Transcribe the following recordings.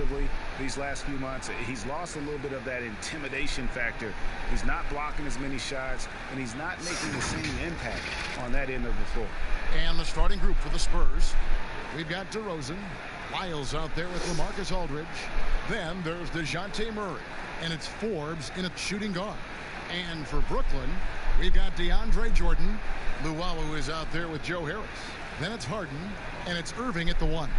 defensively these last few months. He's lost a little bit of that intimidation factor. He's not blocking as many shots, and he's not making the same impact on that end of the floor. And the starting group for the Spurs. We've got DeRozan, Lyles out there with LaMarcus Aldridge. Then there's DeJounte Murray, and it's Forbes in a shooting guard. And for Brooklyn, we've got DeAndre Jordan. Luwawu is out there with Joe Harris. Then it's Harden, and it's Irving at the 1.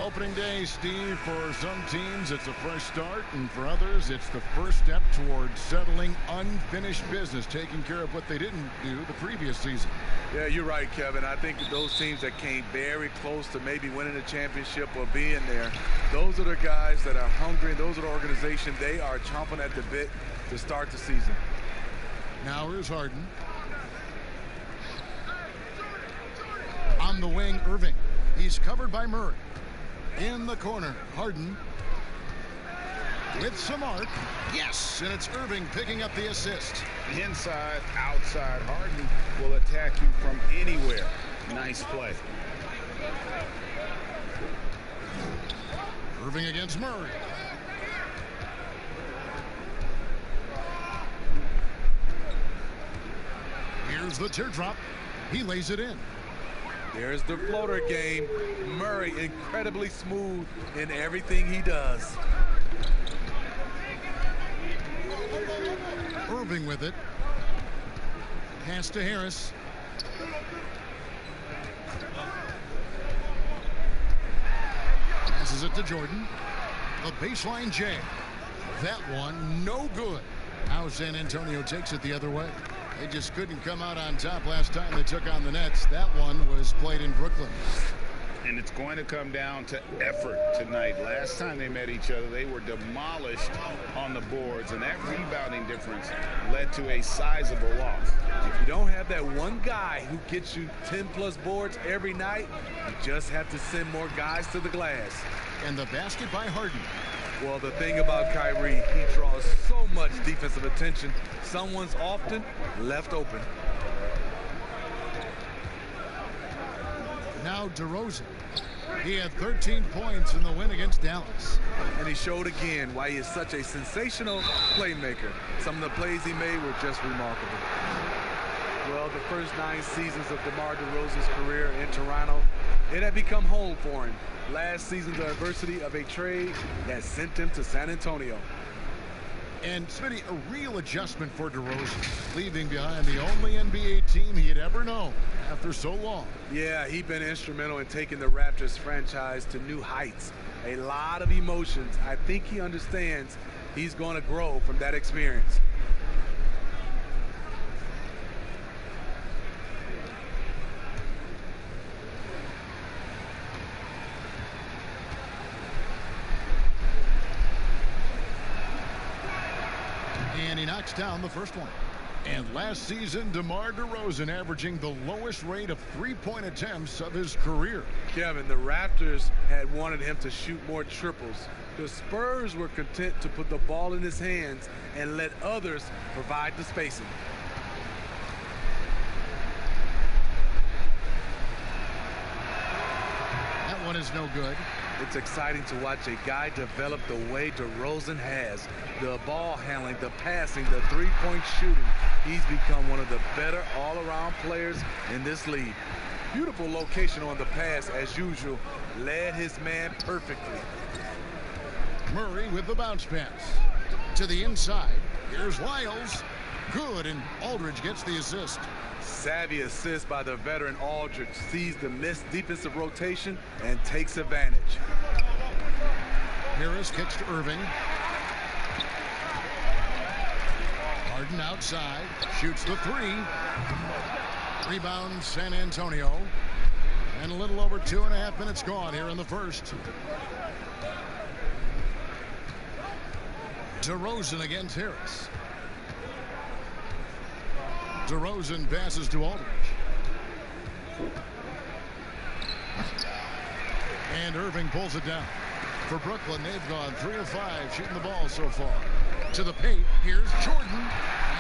Opening day, Steve, for some teams it's a fresh start, and for others it's the first step towards settling unfinished business, taking care of what they didn't do the previous season. Yeah, you're right, Kevin. I think those teams that came very close to maybe winning a championship or being there, those are the guys that are hungry, and those are the organization. They are chomping at the bit to start the season. Now here's Harden. On the wing, Irving. He's covered by Murray. In the corner, Harden. With some arc. Yes, and it's Irving picking up the assist. Inside, outside, Harden will attack you from anywhere. Nice play. Irving against Murray. Here's the teardrop. He lays it in. There's the floater game. Murray incredibly smooth in everything he does. Irving with it. Pass to Harris. Passes it to Jordan. The baseline J. That one no good. Now San Antonio takes it the other way. They just couldn't come out on top last time they took on the Nets. That one was played in Brooklyn. And it's going to come down to effort tonight. Last time they met each other, they were demolished on the boards, and that rebounding difference led to a sizable loss. If you don't have that one guy who gets you 10-plus boards every night, you just have to send more guys to the glass. And the basket by Harden. Well, the thing about Kyrie, he draws so much defensive attention. Someone's often left open. Now DeRozan. He had 13 points in the win against Dallas. And he showed again why he is such a sensational playmaker. Some of the plays he made were just remarkable. Well, the first 9 seasons of DeMar DeRozan's career in Toronto, it had become home for him. Last season's adversity of a trade that sent him to San Antonio. And Smitty, a real adjustment for DeRozan, leaving behind the only NBA team he had ever known after so long. Yeah, he's been instrumental in taking the Raptors franchise to new heights. A lot of emotions. I think he understands he's going to grow from that experience. And he knocks down the first one. And last season, DeMar DeRozan averaging the lowest rate of three-point attempts of his career. Kevin, the Raptors had wanted him to shoot more triples. The Spurs were content to put the ball in his hands and let others provide the spacing. That one is no good. It's exciting to watch a guy develop the way DeRozan has. The ball handling, the passing, the three-point shooting. He's become one of the better all-around players in this league. Beautiful location on the pass, as usual. Led his man perfectly. Murray with the bounce pass. To the inside. Here's Lyles. Good, and Aldridge gets the assist. Savvy assist by the veteran Aldridge. Sees the missed defensive rotation and takes advantage. Harris kicks to Irving. Harden outside. Shoots the three. Rebound San Antonio. And a little over 2.5 minutes gone here in the first. DeRozan against Harris. DeRozan passes to Aldridge. And Irving pulls it down. For Brooklyn, they've gone 3 of 5 shooting the ball so far. To the paint, here's Jordan.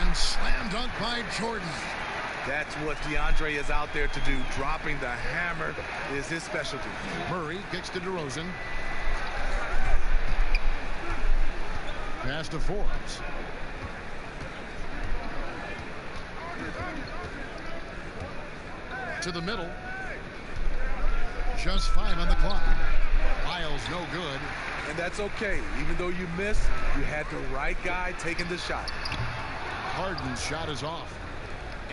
And slam dunk by Jordan. That's what DeAndre is out there to do. Dropping the hammer is his specialty. Murray kicks to DeRozan. pass to Forbes. To the middle. Just 5 on the clock. Miles no good. And that's okay. Even though you missed, you had the right guy taking the shot. Harden's shot is off.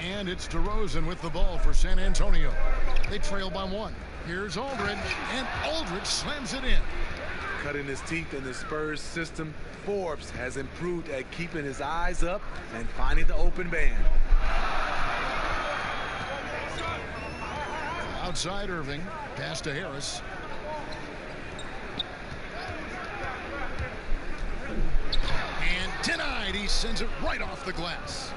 And it's DeRozan with the ball for San Antonio. They trail by 1. Here's Aldridge, and Aldridge slams it in. Cutting his teeth in the Spurs system, Forbes has improved at keeping his eyes up and finding the open man. Outside Irving, pass to Harris. And denied. He sends it right off the glass.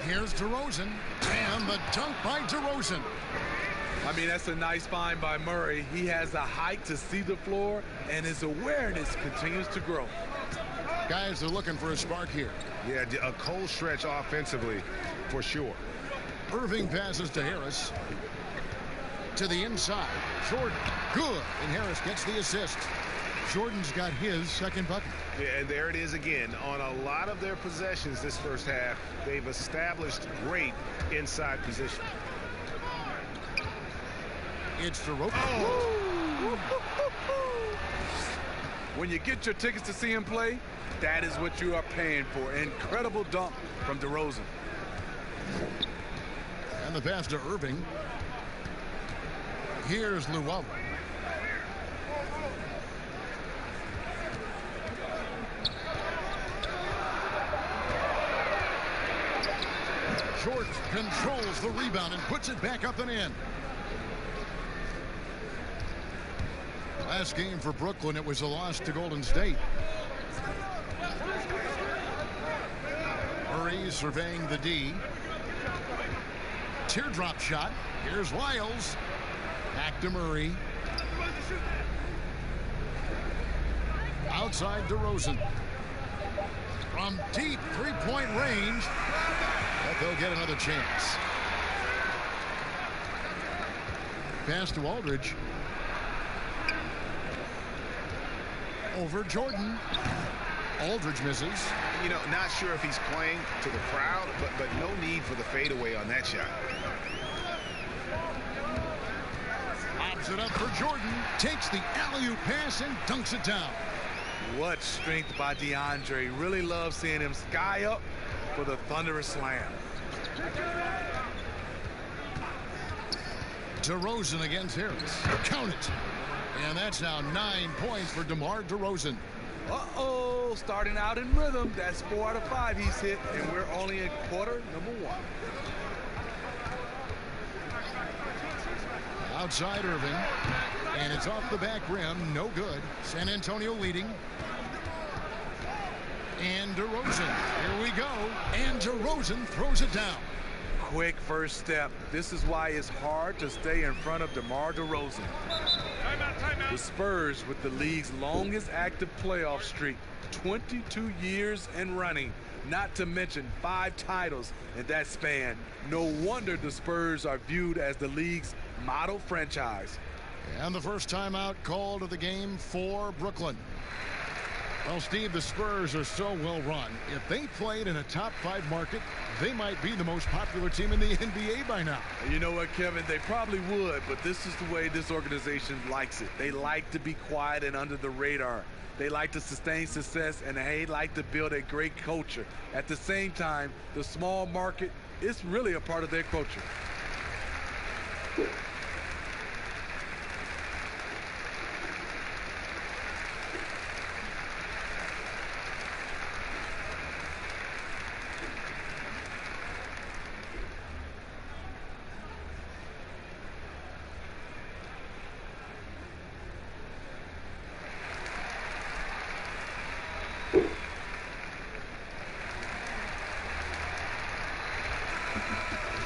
Here's DeRozan, and the dunk by DeRozan. I mean, that's a nice find by Murray. He has the height to see the floor, and his awareness continues to grow. Guys are looking for a spark here. Yeah, a cold stretch offensively for sure. Irving passes to Harris. To the inside. Jordan, good. And Harris gets the assist. Jordan's got his second bucket. Yeah, and there it is again. On a lot of their possessions this first half, they've established great inside position. It's DeRozan. Oh. When you get your tickets to see him play, that is what you are paying for. Incredible dunk from DeRozan. And the pass to Irving. Here's Llewellyn. Jordan controls the rebound and puts it back up and in. Last game for Brooklyn, it was a loss to Golden State. Murray surveying the D. Teardrop shot. Here's Wiles. Back to Murray. Outside DeRozan. From deep three-point range. But they'll get another chance. Pass to Aldridge. Over Jordan. Aldridge misses. You know, not sure if he's playing to the crowd, but no need for the fadeaway on that shot. Lobs it up for Jordan. Takes the alley-oop pass and dunks it down. What strength by DeAndre. Really love seeing him sky up for the thunderous slam. DeRozan against Harris. Count it. And that's now 9 points for DeMar DeRozan. Uh-oh, starting out in rhythm. That's 4 out of 5 he's hit, and we're only in quarter number 1. Outside Irving. And it's off the back rim. No good. San Antonio leading. And DeRozan. Here we go. And DeRozan throws it down. Quick first step. This is why it's hard to stay in front of DeMar DeRozan. The Spurs with the league's longest active playoff streak, 22 years and running, not to mention 5 titles in that span. No wonder the Spurs are viewed as the league's model franchise. And the first timeout called of the game for Brooklyn. Well, Steve, the Spurs are so well run. If they played in a top 5 market, they might be the most popular team in the NBA by now. You know what, Kevin? They probably would, but this is the way this organization likes it. They like to be quiet and under the radar. They like to sustain success, and they like to build a great culture. At the same time, the small market is really a part of their culture.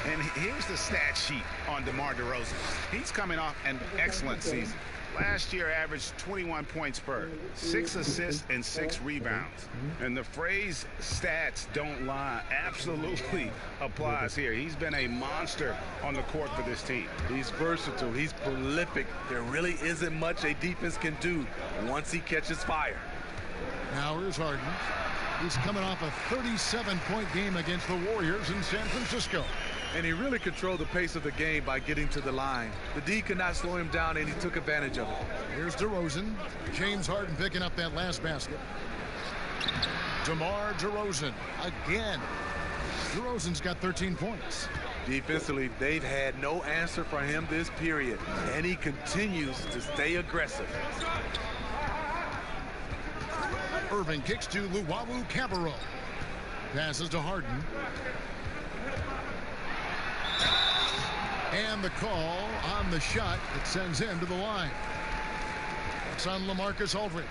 And here's the stat sheet on DeMar DeRozan. He's coming off an excellent season. Last year averaged 21 points per, 6 assists and 6 rebounds. And the phrase stats don't lie absolutely applies here. He's been a monster on the court for this team. He's versatile. He's prolific. There really isn't much a defense can do once he catches fire. Now here's Harden. He's coming off a 37-point game against the Warriors in San Francisco. And he really controlled the pace of the game by getting to the line. The D could not slow him down, and he took advantage of it. Here's DeRozan. James Harden picking up that last basket. DeMar DeRozan again. DeRozan's got 13 points. Defensively, they've had no answer for him this period, and he continues to stay aggressive. Irving kicks to Luwawu Cabarro. Passes to Harden. And the call on the shot that sends him to the line. It's on LaMarcus Aldridge.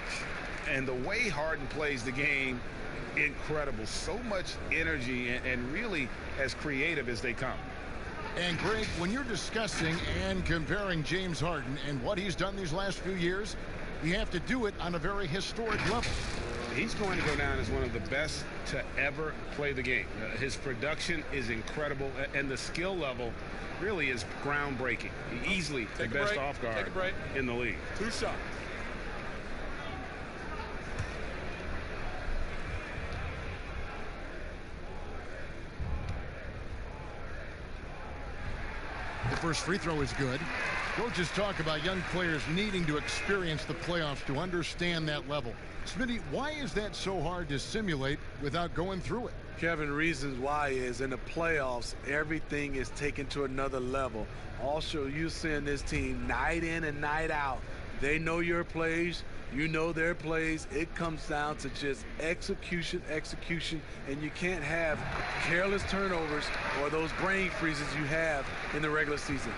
And the way Harden plays the game, incredible. So much energy and really as creative as they come. And Greg, when you're discussing and comparing James Harden and what he's done these last few years, you have to do it on a very historic level. He's going to go down as one of the best to ever play the game. His production is incredible, and the skill level really is groundbreaking. Easily the best off guard in the league. 2 shots. The first free throw is good. Coaches talk about young players needing to experience the playoffs to understand that level. Smitty, why is that so hard to simulate without going through it? Kevin, reasons why is in the playoffs, everything is taken to another level. Also, you're seeing this team night in and night out. They know your plays. You know their plays. It comes down to just execution, and you can't have careless turnovers or those brain freezes you have in the regular season.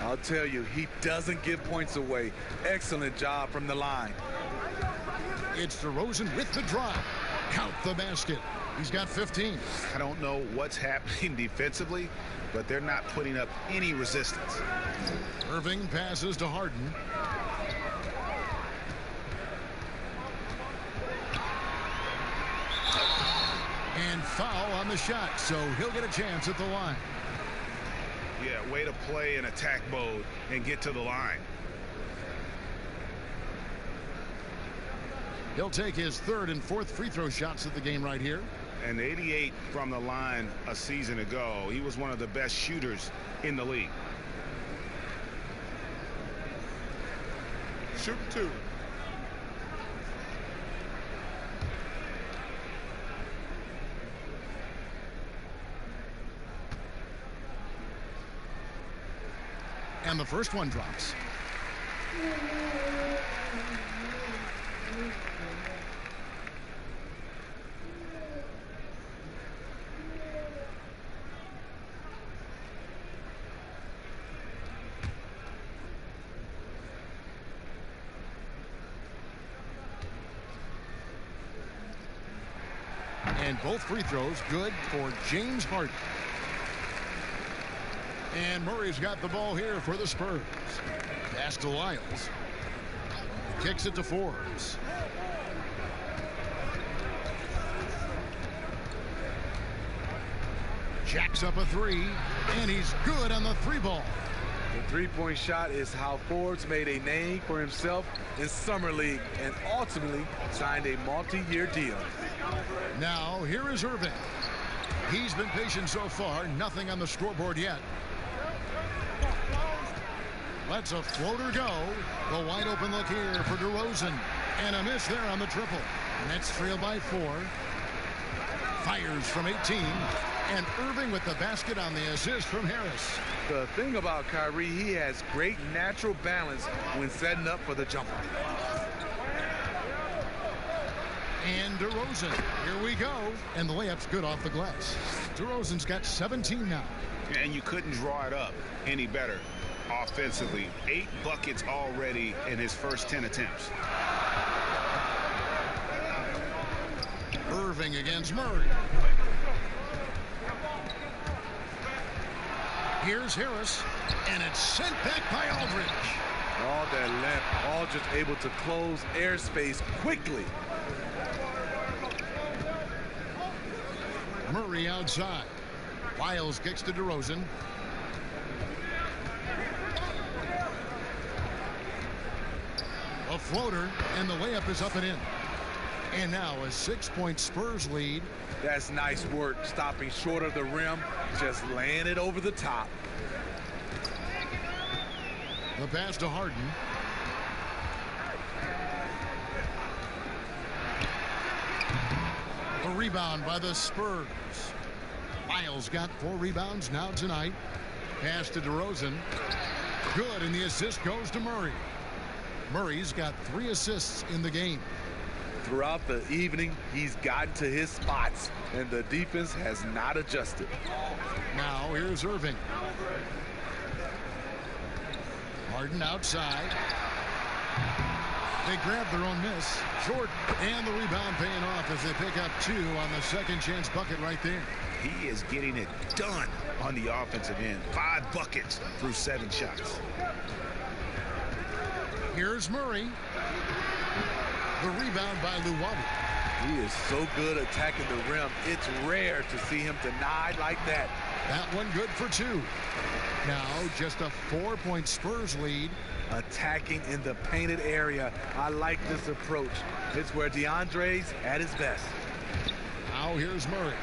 I'll tell you, he doesn't give points away. Excellent job from the line. It's DeRozan with the drive. Count the basket. He's got 15. I don't know what's happening defensively, but they're not putting up any resistance. Irving passes to Harden. And foul on the shot, so he'll get a chance at the line. Yeah, way to play in attack mode and get to the line. He'll take his third and fourth free throw shots of the game right here. And 88 from the line a season ago. He was one of the best shooters in the league. Shoot 2. And the first one drops. And both free throws good for James Harden. And Murray's got the ball here for the Spurs. Pass to Lyles. Kicks it to Forbes. Jacks up a three, and he's good on the three ball. The three-point shot is how Forbes made a name for himself in Summer League and ultimately signed a multi-year deal. Now, here is Irving. He's been patient so far, nothing on the scoreboard yet. Lets a floater go. The wide open look here for DeRozan. And a miss there on the triple. Nets trail by 4. Fires from 18. And Irving with the basket on the assist from Harris. The thing about Kyrie, he has great natural balance when setting up for the jumper. And DeRozan, here we go. And the layup's good off the glass. DeRozan's got 17 now. And you couldn't draw it up any better offensively. 8 buckets already in his first 10 attempts. Irving against Murray. Here's Harris, and it's sent back by Aldridge. All that length, all just able to close airspace quickly. Murray outside. Wiles kicks to DeRozan. A floater, and the layup is up and in. And now a 6-point Spurs lead. That's nice work, stopping short of the rim, just laying it over the top. The pass to Harden. A rebound by the Spurs. Miles got 4 rebounds now tonight. Pass to DeRozan. Good, and the assist goes to Murray. Murray's got 3 assists in the game. Throughout the evening, he's gotten to his spots, and the defense has not adjusted. Now here's Irving. Harden outside. They grab their own miss. Jordan, and the rebound paying off as they pick up 2 on the second chance bucket right there. He is getting it done on the offensive end. 5 buckets through 7 shots. Here's Murray. The rebound by Luwawu. He is so good attacking the rim. It's rare to see him denied like that. That one good for 2. Now just a 4-point Spurs lead. Attacking in the painted area. I like this approach. It's where DeAndre's at his best. Now here's Murray.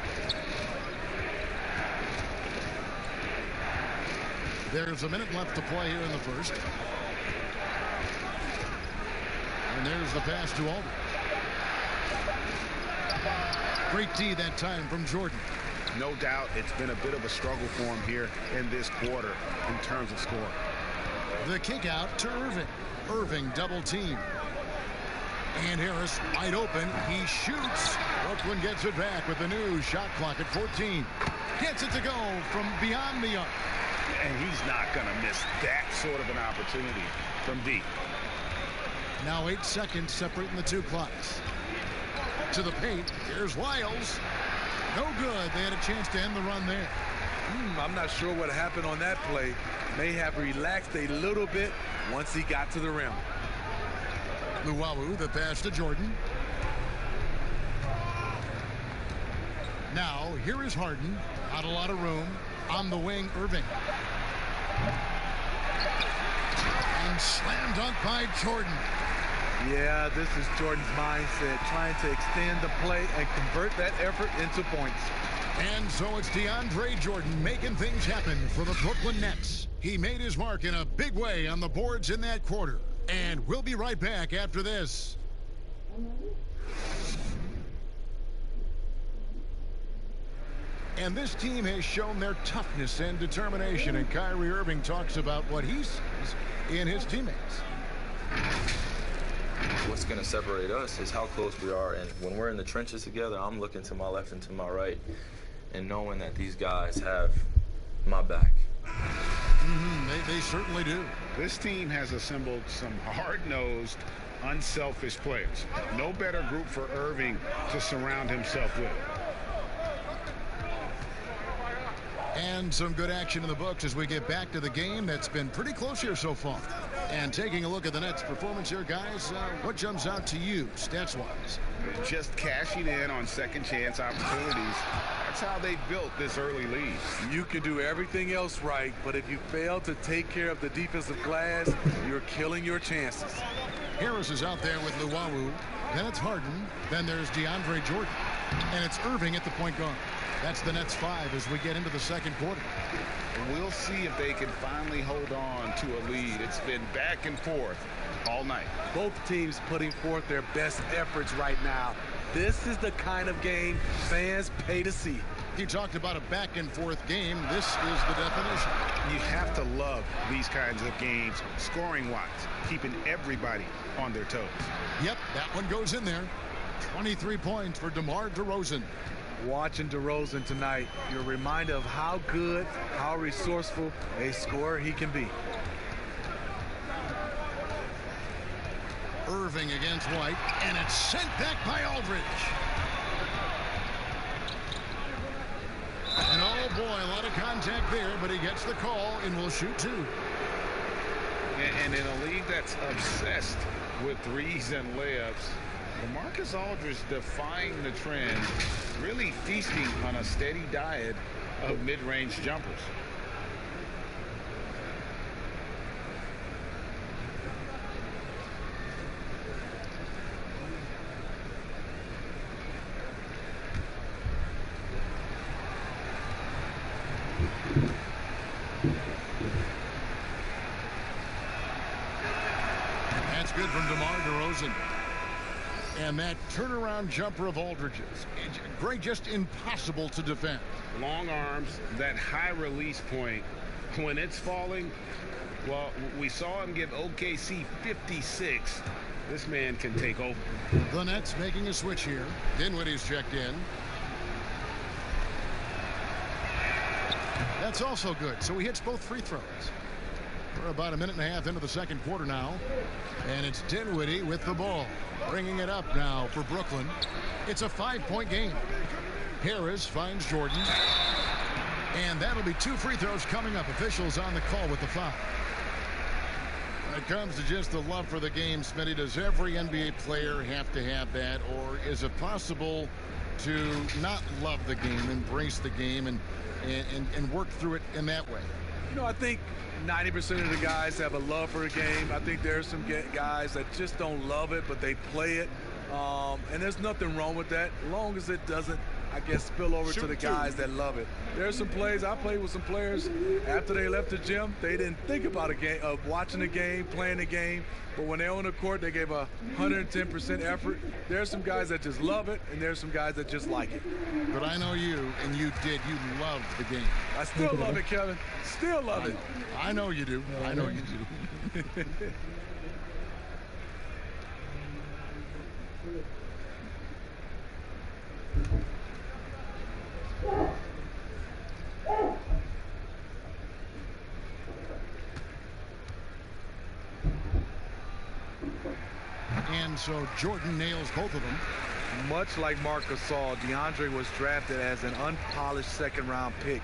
There's a minute left to play here in the first. And there's the pass to Aldridge. Great D that time from Jordan. No doubt it's been a bit of a struggle for him here in this quarter in terms of scoring. The kick out to Irving. Irving double team. And Harris wide open. He shoots. Brooklyn gets it back with the new shot clock at 14. Gets it to go from beyond the arc. And he's not going to miss that sort of an opportunity from deep. Now 8 seconds separating the 2 clocks. To the paint. Here's Wiles. No good. They had a chance to end the run there. I'm not sure what happened on that play. May have relaxed a little bit once he got to the rim. Luwawu, the pass to Jordan. Now, here is Harden. Not a lot of room. On the wing, Irving. And slam dunk by Jordan. Yeah, this is Jordan's mindset, trying to extend the play and convert that effort into points. And so it's DeAndre Jordan making things happen for the Brooklyn Nets. He made his mark in a big way on the boards in that quarter. And we'll be right back after this. And this team has shown their toughness and determination. And Kyrie Irving talks about what he sees in his teammates. What's going to separate us is how close we are. And when we're in the trenches together, I'm looking to my left and to my right and knowing that these guys have my back. They certainly do. This team has assembled some hard-nosed, unselfish players. No better group for Irving to surround himself with. And some good action in the books as we get back to the game that's been pretty close here so far. And taking a look at the Nets' performance here, guys, what jumps out to you, stats-wise? Just cashing in on second-chance opportunities. That's how they built this early lead. You can do everything else right, but if you fail to take care of the defensive glass, you're killing your chances. Harris is out there with Luwawu. Then it's Harden. Then there's DeAndre Jordan. And it's Irving at the point guard. That's the Nets 5 as we get into the second quarter. We'll see if they can finally hold on to a lead. It's been back and forth all night. Both teams putting forth their best efforts right now. This is the kind of game fans pay to see. He talked about a back and forth game. This is the definition. You have to love these kinds of games, scoring-wise, keeping everybody on their toes. Yep, that one goes in there. 23 points for DeMar DeRozan. Watching DeRozan tonight, you're reminded of how good, how resourceful a scorer he can be. Irving against White, and it's sent back by Aldridge. And oh boy, a lot of contact there, but he gets the call and will shoot 2. And in a league that's obsessed with threes and layups, LaMarcus Aldridge defying the trend, really feasting on a steady diet of mid-range jumpers. That's good from DeMar DeRozan. And that turnaround jumper of Aldridge's, Greg, just impossible to defend. Long arms, that high release point, when it's falling, well, we saw him give OKC 56. This man can take over. The Nets making a switch here. Dinwiddie's checked in. That's also good. So he hits both free throws. We're about a minute and a half into the second quarter now. And it's Dinwiddie with the ball. Bringing it up now for Brooklyn. It's a 5-point game. Harris finds Jordan. And that'll be 2 free throws coming up. Officials on the call with the foul. When it comes to just the love for the game, Smitty, does every NBA player have to have that? Or is it possible to not love the game, embrace the game, and work through it in that way? You know, I think 90% of the guys have a love for the game. I think there's some guys that just don't love it, but they play it. And there's nothing wrong with that, as long as it doesn't, I guess, spill over to the guys that love it. There's some plays. I played with some players after they left the gym. They didn't think about a game, of watching the game, playing the game. But when they're on the court, they gave 110% effort. There's some guys that just love it, and there's some guys that just like it. But I know you, and you did. You loved the game. I still love it, Kevin. Still love it. I know you do. I know you do. And so Jordan nails both of them. Much like Marcus saw, DeAndre was drafted as an unpolished second-round pick.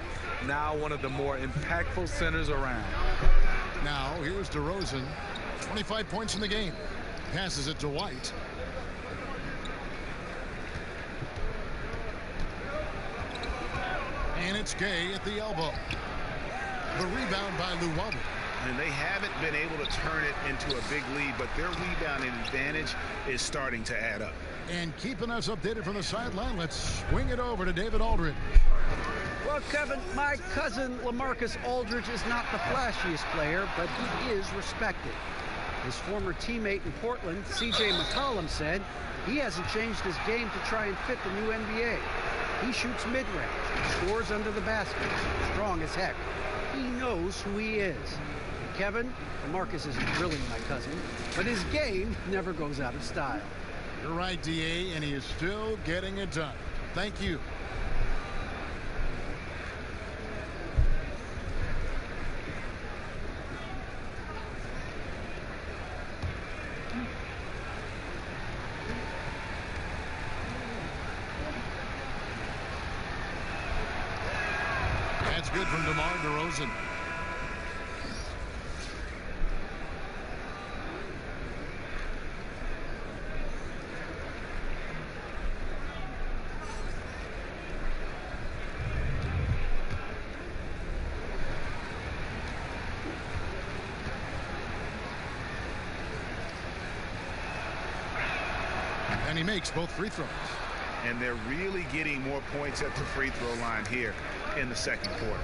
Now one of the more impactful centers around. Now here's DeRozan. 25 points in the game. Passes it to White. And it's Gay at the elbow. The rebound by Luwawu. And they haven't been able to turn it into a big lead, but their rebounding advantage is starting to add up. And keeping us updated from the sideline, let's swing it over to David Aldridge. Well, Kevin, my cousin LaMarcus Aldridge is not the flashiest player, but he is respected. His former teammate in Portland, C.J. McCollum, said he hasn't changed his game to try and fit the new NBA. He shoots mid-range, scores under the basket, strong as heck. He knows who he is. And Kevin, LaMarcus isn't drilling my cousin, but his game never goes out of style. You're right, D.A., and he is still getting it done. Thank you. That's good from DeMar DeRozan. And he makes both free throws. And they're really getting more points at the free throw line here in the second quarter.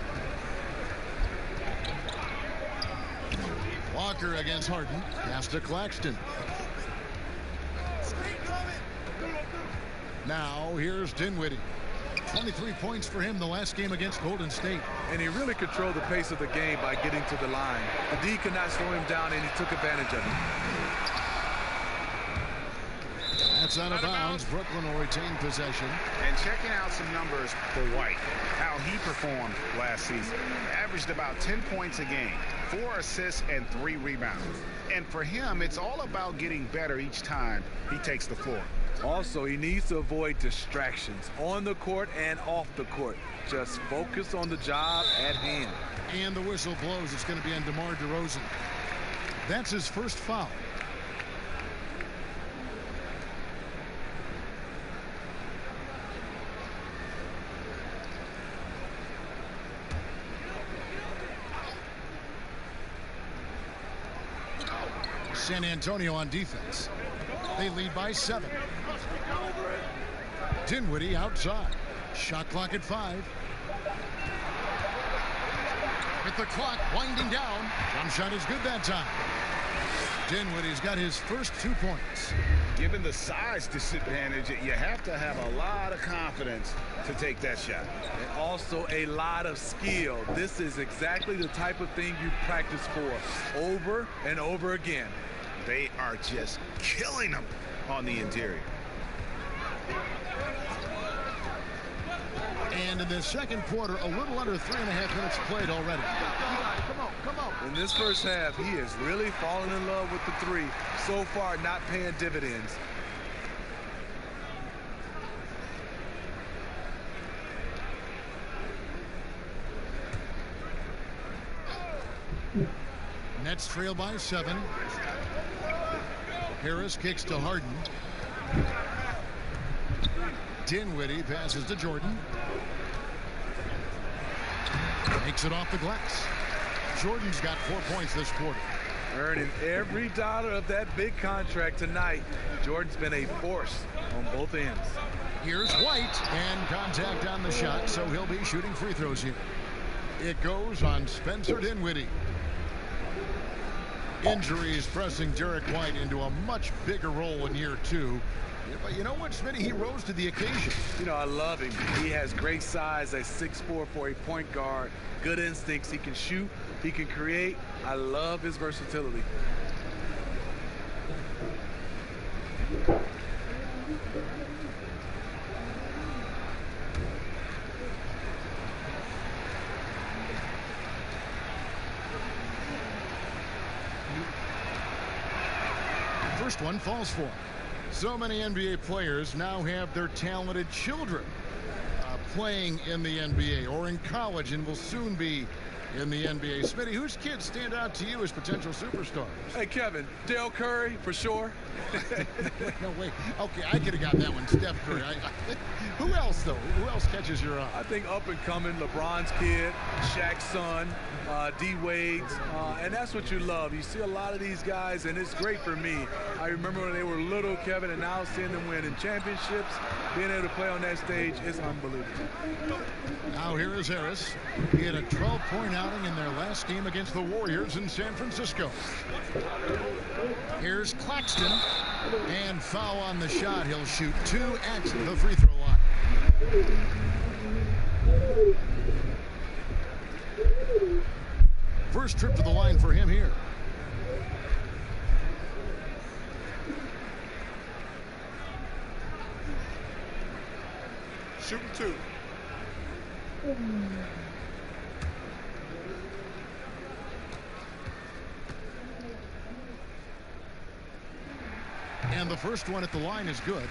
Walker against Harden. Pass to Claxton. Now here's Dinwiddie. 23 points for him the last game against Golden State. And he really controlled the pace of the game by getting to the line. The D could not slow him down, and he took advantage of it. That's out of bounds. Brooklyn will retain possession. And checking out some numbers for White, how he performed last season. Averaged about 10 points a game, 4 assists and 3 rebounds. And for him, it's all about getting better each time he takes the floor. Also, he needs to avoid distractions on the court and off the court. Just focus on the job at hand. And the whistle blows. It's going to be on DeMar DeRozan. That's his first foul. San Antonio on defense. They lead by 7. Dinwiddie outside. Shot clock at 5. With the clock winding down. Jump shot is good that time. Dinwiddie's got his first 2 points. Given the size disadvantage, you have to have a lot of confidence to take that shot. And also a lot of skill. This is exactly the type of thing you practice for over and over again. They are just killing them on the interior. And in the second quarter, a little under 3.5 minutes played already. Come on. In this first half, he is really falling in love with the 3. So far, not paying dividends. Nets trail by 7. Harris kicks to Harden. Dinwiddie passes to Jordan. Makes it off the glass. Jordan's got 4 points this quarter. Earning every dollar of that big contract tonight. Jordan's been a force on both ends. Here's White, and contact on the shot, so he'll be shooting free throws here. It goes on Spencer Dinwiddie. Injuries pressing Derek White into a much bigger role in year 2. But you know what, Smitty? He rose to the occasion. You know, I love him. He has great size at 6'4" for a point guard. Good instincts. He can shoot. He can create. I love his versatility. First one falls for him. So many NBA players now have their talented children playing in the NBA or in college and will soon be in the NBA. Smitty, whose kids stand out to you as potential superstars? Hey, Kevin, Dale Curry, for sure. No, wait. Okay, I could have got that one. Steph Curry. Who else, though? Who else catches your eye? I think up and coming, LeBron's kid, Shaq's son, D-Wade's, and that's what you love. You see a lot of these guys, and it's great for me. I remember when they were little, Kevin, and now seeing them win in championships, being able to play on that stage is unbelievable. Now here is Harris. He had a 12-point outing in their last game against the Warriors in San Francisco. Here's Claxton, and foul on the shot. He'll shoot 2 at the free throw line. First trip to the line for him here. Shooting 2. And the first one at the line is good.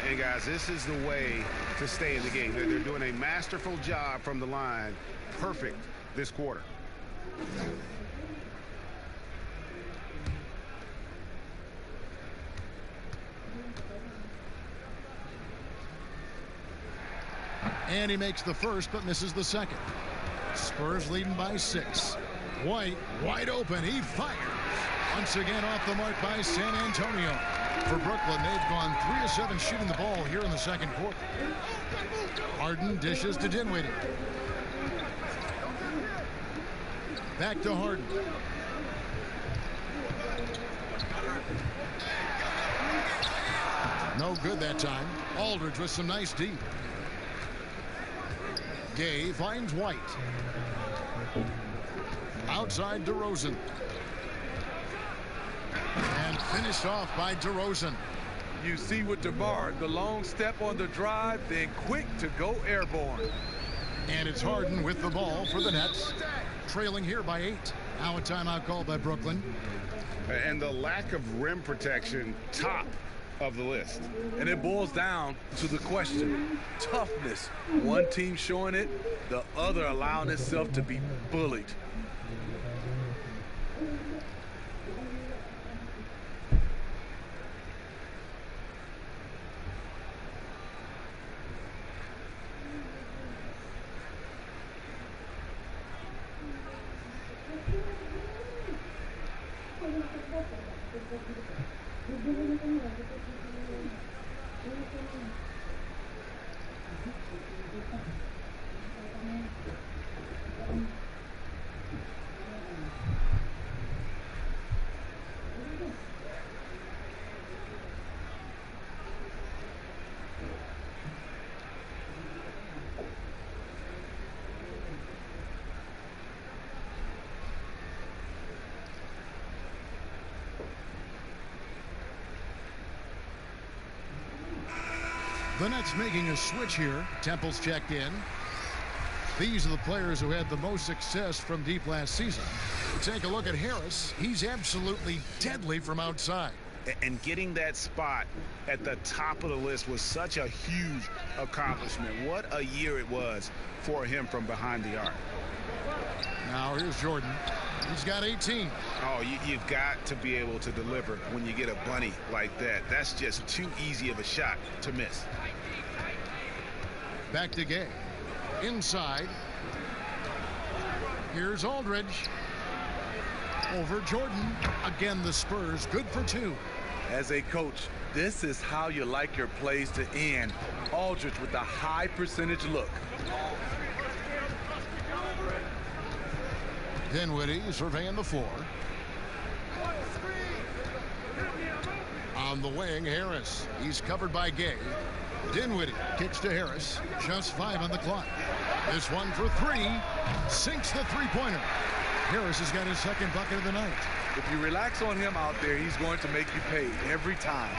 And guys, this is the way to stay in the game. They're doing a masterful job from the line. Perfect this quarter. And he makes the first but misses the second. Spurs leading by 6. White wide open. He fires. Once again off the mark by San Antonio. For Brooklyn, they've gone 3 of 7 shooting the ball here in the second quarter. Harden dishes to Dinwiddie. Back to Harden. No good that time. Aldridge with some nice D. Gay finds White. Outside DeRozan. And finished off by DeRozan. You see with DeMar, the long step on the drive, then quick to go airborne. And it's Harden with the ball for the Nets. Trailing here by 8. Now a timeout called by Brooklyn. And the lack of rim protection, top of the list. And it boils down to the question. Toughness. One team showing it, the other allowing itself to be bullied. The Nets making a switch here. Temple's checked in. These are the players who had the most success from deep last season. Take a look at Harris. He's absolutely deadly from outside. And getting that spot at the top of the list was such a huge accomplishment. What a year it was for him from behind the arc. Now here's Jordan. He's got 18. Oh, you've got to be able to deliver when you get a bunny like that. That's just too easy of a shot to miss. Back to Gay. Inside. Here's Aldridge. Over Jordan. Again, the Spurs good for two. As a coach, this is how you like your plays to end. Aldridge with a high percentage look. Dinwiddie surveying the floor. On the wing, Harris. He's covered by Gay. Dinwiddie kicks to Harris. Just 5 on the clock. This one for 3. Sinks the three-pointer. Harris has got his second bucket of the night. If you relax on him out there, he's going to make you pay every time.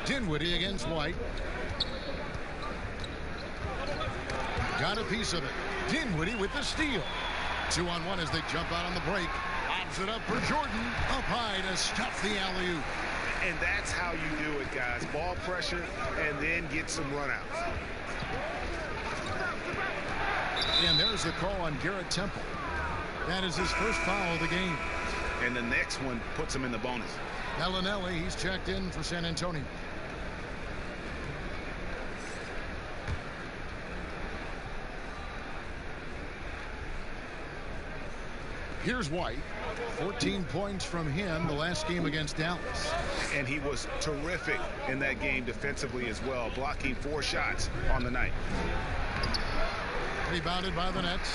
Dinwiddie against White. Got a piece of it. Dinwiddie with the steal. 2-on-1 as they jump out on the break. Lobs it up for Jordan. Up high to stuff the alley-oop. And that's how you do it, guys. Ball pressure and then get some runouts. And there's the call on Garrett Temple. That is his first foul of the game. And the next one puts him in the bonus. Bellinelli, he's checked in for San Antonio. Here's White. 14 points from him the last game against Dallas. And he was terrific in that game defensively as well, blocking 4 shots on the night. Rebounded by the Nets.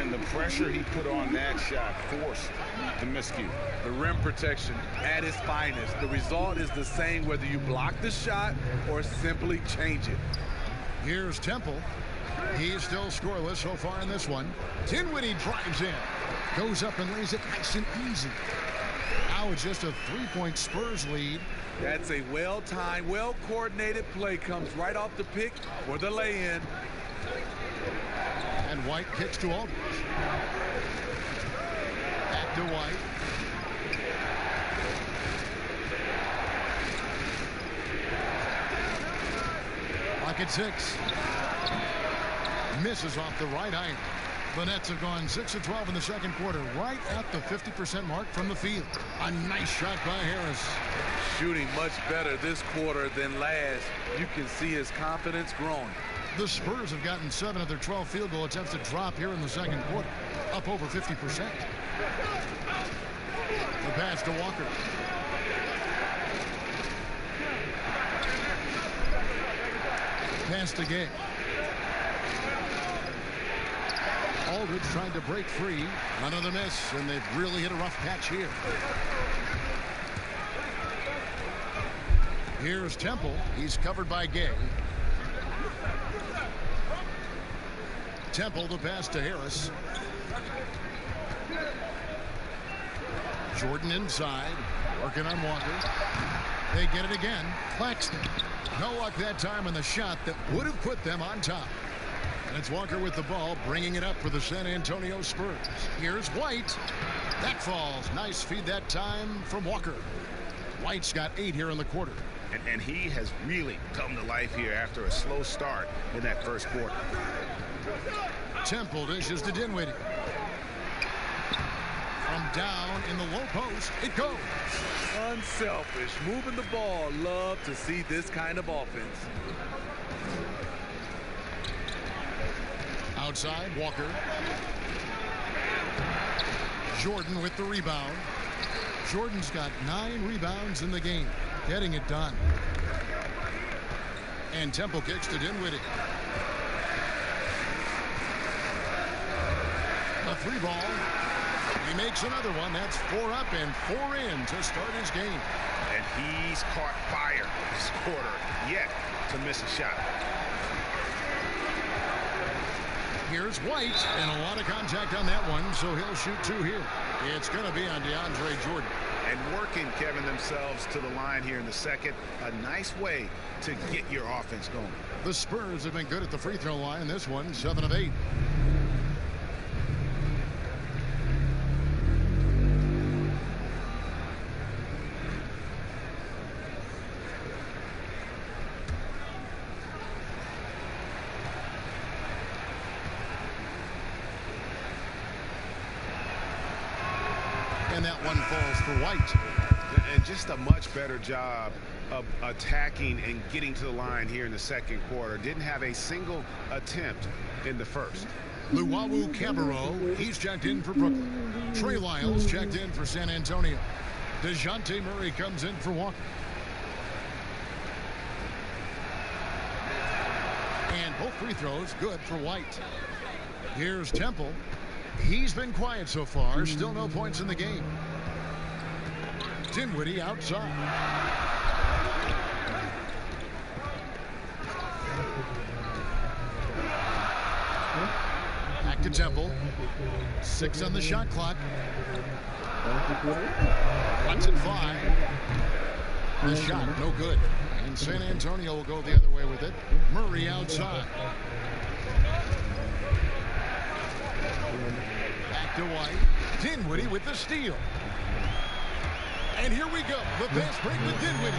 And the pressure he put on that shot forced the miscue. The rim protection at its finest. The result is the same whether you block the shot or simply change it. Here's Temple. He's still scoreless so far in this one. Dinwiddie drives in. Goes up and lays it nice and easy. Now it's just a 3-point Spurs lead. That's a well-timed, well-coordinated play. Comes right off the pick for the lay-in. And White kicks to Aldridge. Back to White. Pocket 6. Misses off the right iron. The Nets have gone 6 of 12 in the second quarter, right at the 50% mark from the field. A nice shot by Harris. Shooting much better this quarter than last. You can see his confidence growing. The Spurs have gotten 7 of their 12 field goal attempts to drop here in the second quarter, up over 50%. The pass to Walker. Pass to Gay. Aldridge trying to break free. Another miss, and they've really hit a rough patch here. Here's Temple. He's covered by Gay. Temple to pass to Harris. Jordan inside. Working on Walker. They get it again. Claxton. No luck that time on the shot that would have put them on top. And it's Walker with the ball, bringing it up for the San Antonio Spurs. Here's White. That falls. Nice feed that time from Walker. White's got 8 here in the quarter. And he has really come to life here after a slow start in that first quarter. Temple dishes to Dinwiddie. From down in the low post, it goes. Unselfish, moving the ball. Love to see this kind of offense. Outside, Walker. Jordan with the rebound. Jordan's got 9 rebounds in the game, getting it done. And Temple kicks to Dinwiddie. A 3 ball. He makes another one. That's 4 up and 4 in to start his game. And he's caught fire this quarter yet to miss a shot. Here's White, and a lot of contact on that one, so he'll shoot 2 here. It's going to be on DeAndre Jordan. And working, Kevin, themselves to the line here in the second. A nice way to get your offense going. The Spurs have been good at the free throw line. This one, 7 of 8. And that one falls for White. And just a much better job of attacking and getting to the line here in the second quarter. Didn't have a single attempt in the first. Luwawu Cabarro, he's checked in for Brooklyn. Trey Lyles checked in for San Antonio. DeJounte Murray comes in for Walker. And both free throws good for White. Here's Temple. He's been quiet so far. Still no points in the game. Dinwiddie outside. Back to Temple. 6 on the shot clock. Watson 5. The shot, no good. And San Antonio will go the other way with it. Murray outside. Back to White. Dinwiddie with the steal. And here we go. The fast break with Dinwiddie.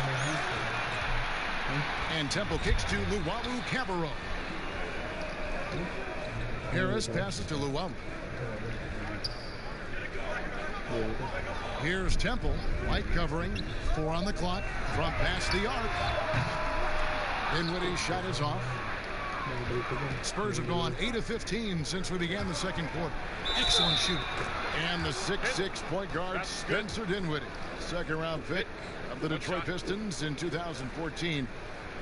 And Temple kicks to Luwawu Cabarro. Harris passes to Luwawu. Here's Temple. White covering. 4 on the clock. From past the arc. Dinwiddie's shot is off. Spurs have gone 8 of 15 since we began the second quarter. Excellent shooting. And the 6'6" point guard, Spencer Dinwiddie. Second round pick of the Detroit Pistons in 2014.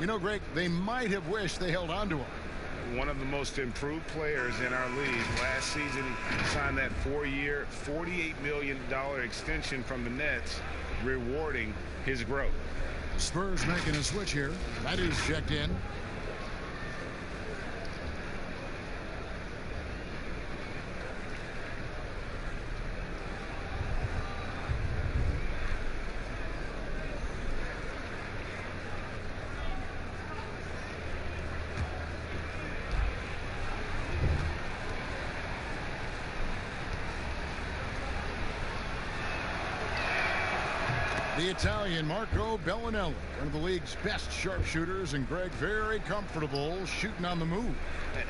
You know, Greg, they might have wished they held on to him. One of the most improved players in our league. Last season, he signed that 4-year, $48 million extension from the Nets, rewarding his growth. Spurs making a switch here. That is checked in. The Italian Marco Bellinelli, one of the league's best sharpshooters, and Greg very comfortable shooting on the move.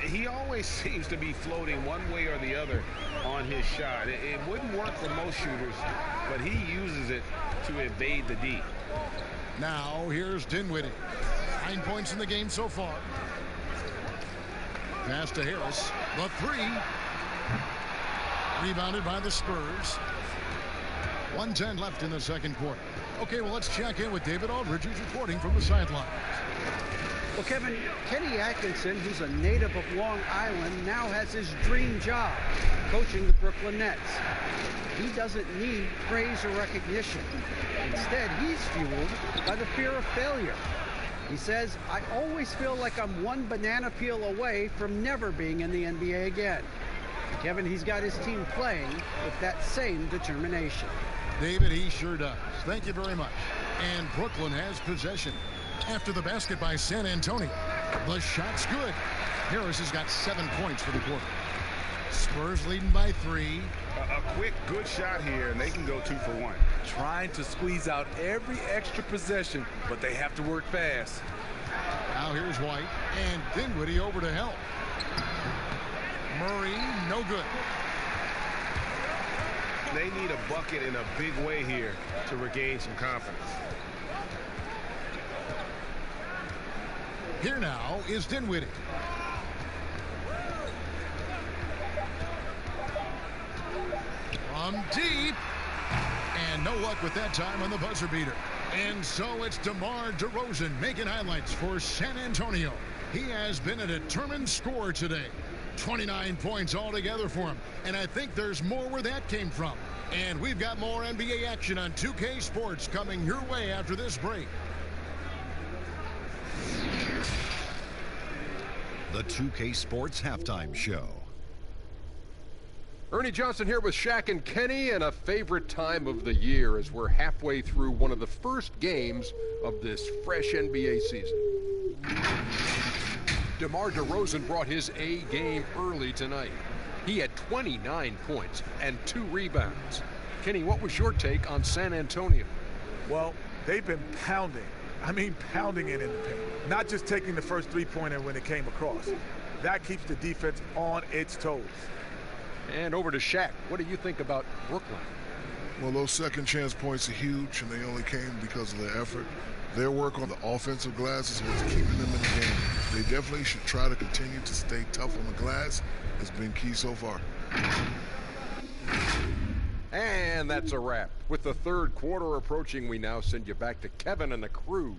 He always seems to be floating one way or the other on his shot. It wouldn't work for most shooters, but he uses it to evade the D. Now here's Dinwiddie. 9 points in the game so far. Pass to Harris. The 3. Rebounded by the Spurs. 1:10 left in the second quarter. Okay, well, let's check in with David Aldridge, who's reporting from the sideline. Well, Kevin, Kenny Atkinson, who's a native of Long Island, now has his dream job, coaching the Brooklyn Nets. He doesn't need praise or recognition. Instead, he's fueled by the fear of failure. He says, I always feel like I'm one banana peel away from never being in the NBA again. Kevin, he's got his team playing with that same determination. David, he sure does. Thank you very much. And Brooklyn has possession. After the basket by San Antonio. The shot's good. Harris has got 7 points for the quarter. Spurs leading by 3. A quick, good shot here, and they can go 2 for 1. Trying to squeeze out every extra possession, but they have to work fast. Now here's White. And Dinwiddie over to help. Murray, no good. They need a bucket in a big way here to regain some confidence. Here now is Dinwiddie. From deep. And no luck with that time on the buzzer beater. And so it's DeMar DeRozan making highlights for San Antonio. He has been a determined scorer today. 29 points altogether for him. And I think there's more where that came from. And we've got more NBA action on 2K Sports coming your way after this break. The 2K Sports Halftime Show. Ernie Johnson here with Shaq and Kenny, and a favorite time of the year as we're halfway through one of the first games of this fresh NBA season. DeMar DeRozan brought his A game early tonight. He had 29 points and 2 rebounds. Kenny, what was your take on San Antonio? Well, they've been pounding. I mean, pounding it in the paint. Not just taking the first three-pointer when it came across. That keeps the defense on its toes. And over to Shaq. What do you think about Brooklyn? Well, those second chance points are huge, and they only came because of their effort. Their work on the offensive glass is what's keeping them in the game. They definitely should try to continue to stay tough on the glass. It's been key so far. And that's a wrap. With the third quarter approaching, we now send you back to Kevin and the crew.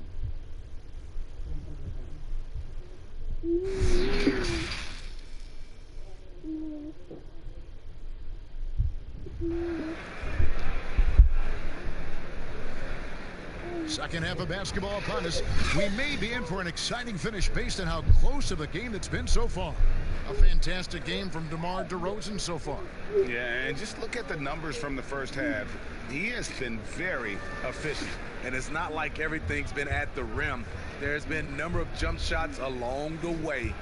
Second half of basketball upon us. We may be in for an exciting finish based on how close of a game it's been so far. A fantastic game from DeMar DeRozan so far. Yeah, and just look at the numbers from the first half. He has been very efficient. And it's not like everything's been at the rim. There's been a number of jump shots along the way.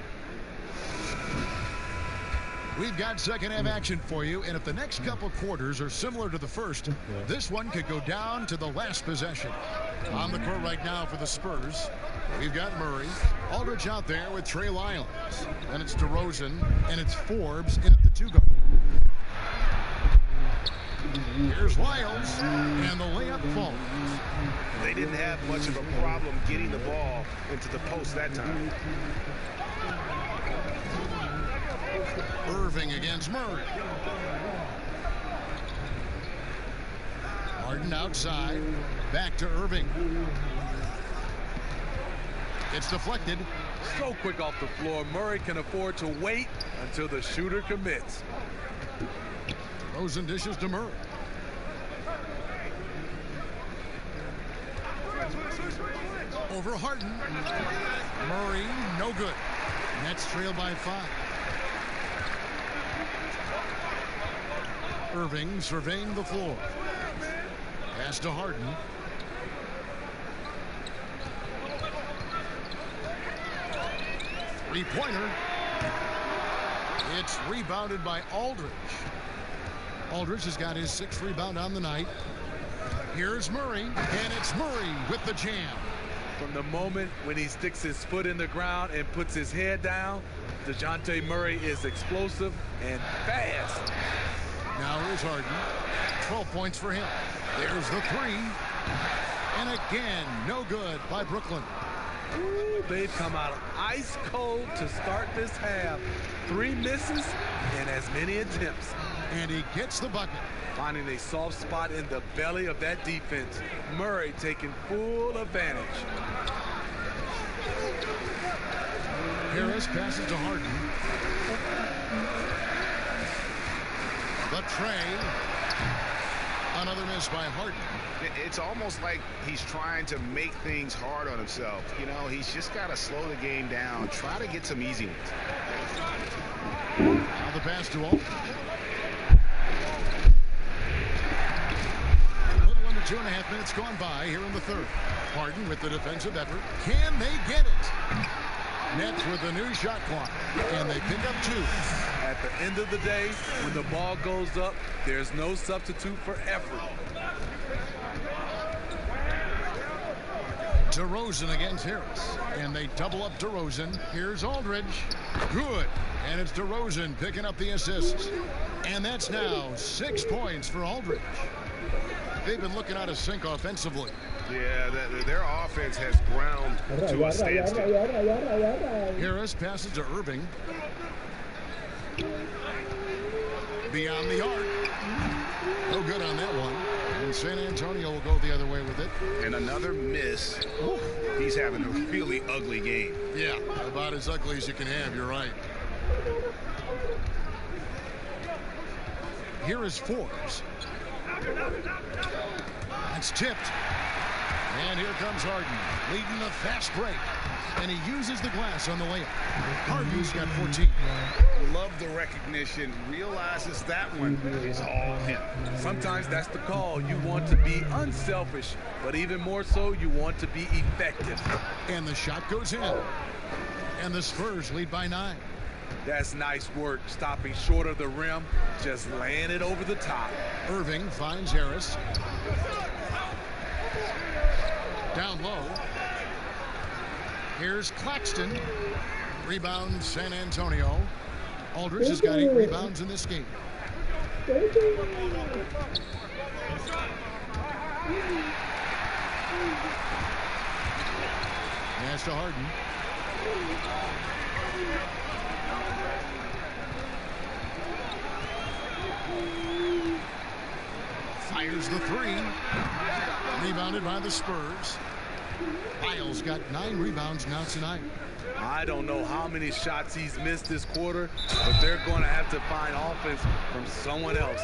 We've got second half action for you, and if the next couple quarters are similar to the first, this one could go down to the last possession. On the court right now for the Spurs, we've got Murray. Aldridge out there with Trey Lyles. Then it's DeRozan, and it's Forbes in at the 2 guard. Here's Lyles, and the layup falls. They didn't have much of a problem getting the ball into the post that time. Irving against Murray. Harden outside. Back to Irving. It's deflected. So quick off the floor, Murray can afford to wait until the shooter commits. Rosen dishes to Murray. Over Harden. Murray, no good. Nets trail by 5. Irving surveying the floor. Pass to Harden. Three-pointer. It's rebounded by Aldridge. Aldridge has got his 6th rebound on the night. Here's Murray, and it's Murray with the jam. From the moment when he sticks his foot in the ground and puts his head down, DeJounte Murray is explosive and fast. Now here's Harden. 12 points for him. There's the 3. And again, no good by Brooklyn. Ooh, they've come out ice cold to start this half. 3 misses and as many attempts. And he gets the bucket. Finding a soft spot in the belly of that defense. Murray taking full advantage. Harris passes to Harden. The tray. Another miss by Harden. It's almost like he's trying to make things hard on himself. You know, he's just got to slow the game down. Try to get some easy ones. Now the pass to Aldridge. A little under 2.5 minutes gone by here in the third. Harden with the defensive effort. Can they get it? Nets with a new shot clock. And they pick up 2. At the end of the day, when the ball goes up, there's no substitute for effort. DeRozan against Harris. And they double up DeRozan. Here's Aldridge. Good. And it's DeRozan picking up the assist. And that's now 6 points for Aldridge. They've been looking out of sync offensively. Yeah, their offense has ground to a standstill. Harris passes to Irving. Beyond the arc. No good on that one. And San Antonio will go the other way with it. And another miss. He's having a really ugly game. Yeah, about as ugly as you can have. You're right. Here is Forbes. That's tipped. And here comes Harden, leading the fast break. And he uses the glass on the layup. Harden's got 14. Love the recognition. Realizes that one is all him. Sometimes that's the call. You want to be unselfish, but even more so, you want to be effective. And the shot goes in. And the Spurs lead by 9. That's nice work, stopping short of the rim, just laying it over the top. Irving finds Harris. Down low. Here's Claxton. Rebound San Antonio. Aldridge has got 8 rebounds in this game. Pass to Harden. Fires the 3. Rebounded by the Spurs. Lyles got 9 rebounds now tonight. I don't know how many shots he's missed this quarter, but they're going to have to find offense from someone else.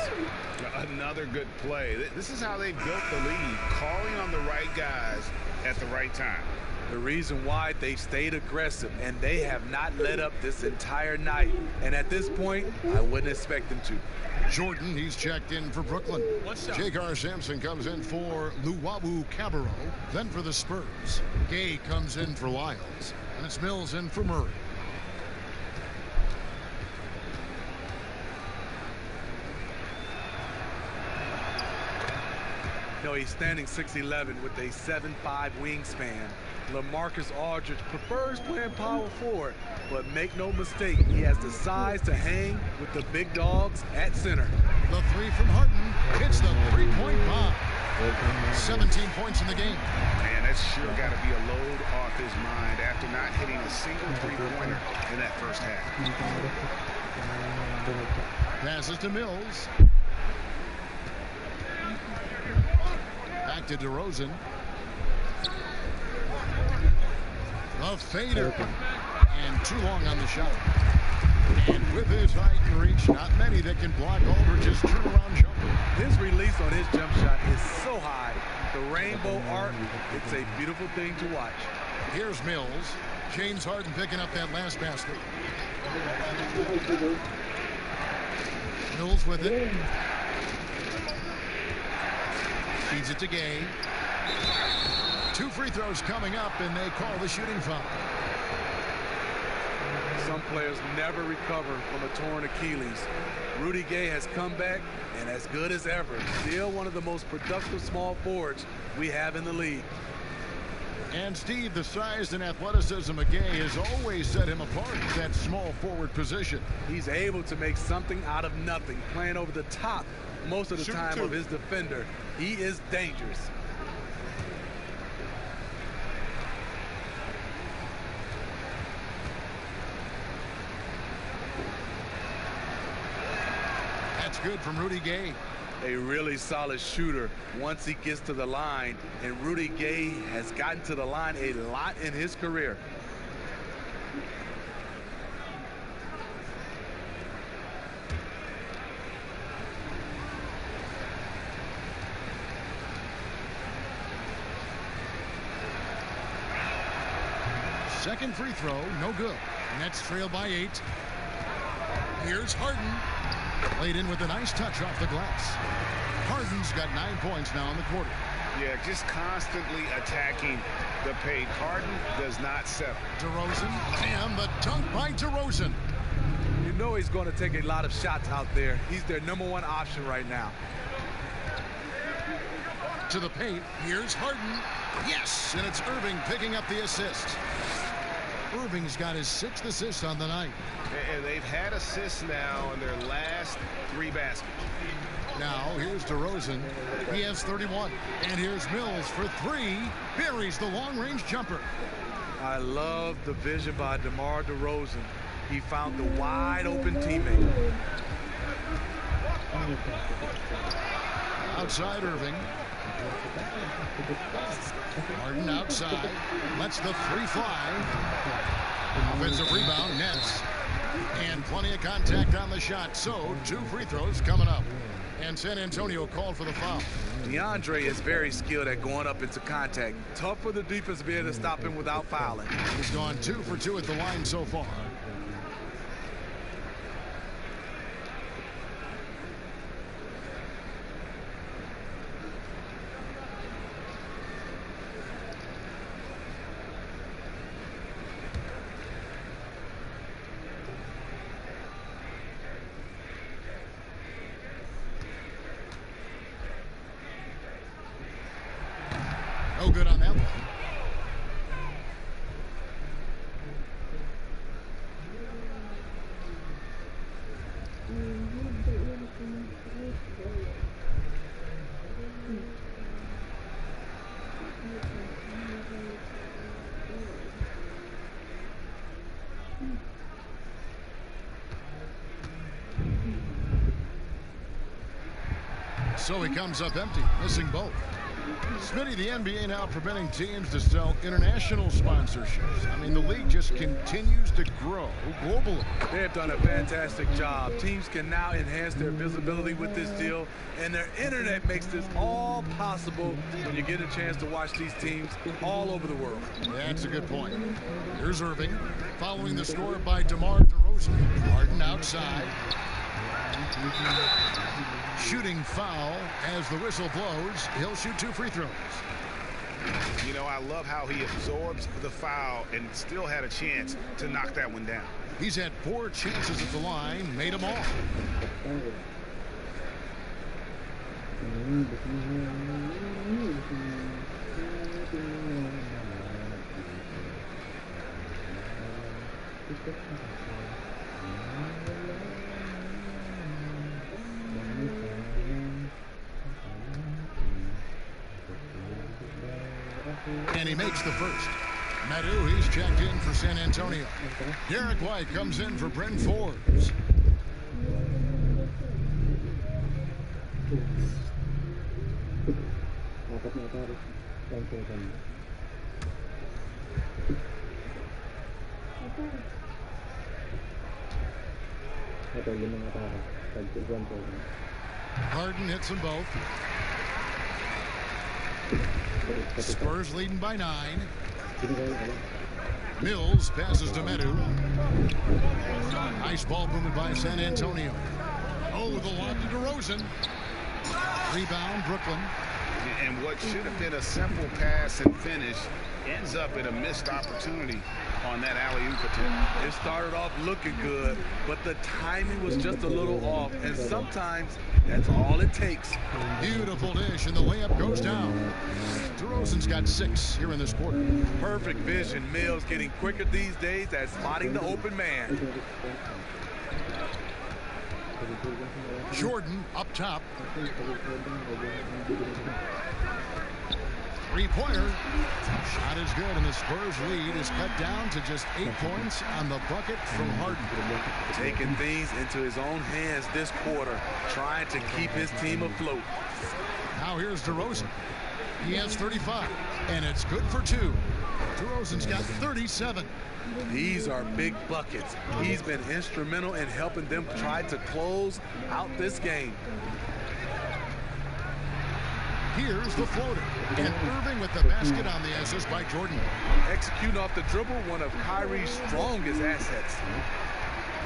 Another good play. This is how they built the lead, calling on the right guys at the right time. The reason why they stayed aggressive, and they have not let up this entire night. And at this point, I wouldn't expect them to. Jordan, he's checked in for Brooklyn. J.K. Sampson comes in for Luwawu Cabarro. Then for the Spurs, Gay comes in for Lyles. And it's Mills in for Murray. No, he's standing 6'11" with a 7'5" wingspan. LaMarcus Aldridge prefers playing power forward, but make no mistake, he has the size to hang with the big dogs at center. The 3 from Harden hits the 3-point bomb. 17 points in the game. Man, that's sure got to be a load off his mind after not hitting a single 3-pointer in that first half. Passes to Mills. Back to DeRozan. A fader. And too long on the shot. And with his height and reach, not many that can block Aldridge's turnaround jumper. His release on his jump shot is so high. The rainbow arc, it's a beautiful thing to watch. Here's Mills. James Harden picking up that last basket. Mills with it. Feeds it to Gay. 2 free throws coming up, and they call the shooting foul. Some players never recover from a torn Achilles. Rudy Gay has come back and as good as ever. Still one of the most productive small forwards we have in the league. And Steve, the size and athleticism of Gay has always set him apart at that small forward position. He's able to make something out of nothing, playing over the top most of the time of his defender. He is dangerous. That's good from Rudy Gay. A really solid shooter once he gets to the line, and Rudy Gay has gotten to the line a lot in his career. Second free throw, no good. Nets trail by 8. Here's Harden. Laid in with a nice touch off the glass. Harden's got 9 points now in the quarter. Yeah, just constantly attacking the paint. Harden does not settle. DeRozan, and the dunk by DeRozan. You know he's going to take a lot of shots out there. He's their #1 option right now. To the paint, here's Harden. Yes, and it's Irving picking up the assist. Irving's got his 6th assist on the night. And they've had assists now in their last 3 baskets. Now, here's DeRozan. He has 31. And here's Mills for 3. Buries the long-range jumper. I love the vision by DeMar DeRozan. He found the wide-open teammate. Outside Irving. Harden outside. Lets the three fly. Offensive rebound, nets. And plenty of contact on the shot. So 2 free throws coming up. And San Antonio called for the foul. DeAndre is very skilled at going up into contact. Tough for the defense to be able to stop him without fouling. He's gone 2 for 2 at the line so far. No good on that one. So he comes up empty, missing both. Smitty, the NBA now preventing teams to sell international sponsorships. I mean, the league just continues to grow globally. They have done a fantastic job. Teams can now enhance their visibility with this deal, and their internet makes this all possible when you get a chance to watch these teams all over the world. That's a good point. Here's Irving, following the score by DeMar DeRozan. Harden outside. Shooting foul as the whistle blows. He'll shoot 2 free throws. You know, I love how he absorbs the foul and still had a chance to knock that one down. He's had 4 chances at the line, made them all. And he makes the first. Medu, he's checked in for San Antonio. Derek White comes in for Bryn Forbes. Harden hits them both. Spurs leading by 9. Mills passes to Medu. Nice ball movement by San Antonio. Oh, the lob to DeRozan. Rebound, Brooklyn. And what should have been a simple pass and finish ends up in a missed opportunity on that alley-oop attempt. It started off looking good, but the timing was just a little off, and sometimes that's all it takes. Beautiful dish, and the layup goes down. DeRozan's got 6 here in this quarter. Perfect vision. Mills getting quicker these days at spotting the open man. Jordan up top. Three-pointer. Shot is good, and the Spurs lead is cut down to just 8 points on the bucket from Harden. Taking things into his own hands this quarter, trying to keep his team afloat. Now here's DeRozan. He has 35, and it's good for 2. DeRozan's got 37. These are big buckets. He's been instrumental in helping them try to close out this game. Here's the floater. And Irving with the basket on the assist by Jordan. Executing off the dribble, one of Kyrie's strongest assets.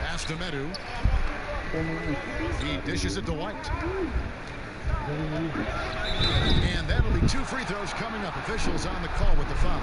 Pass to Medu. He dishes it to White. And that'll be 2 free throws coming up. Officials on the call with the foul.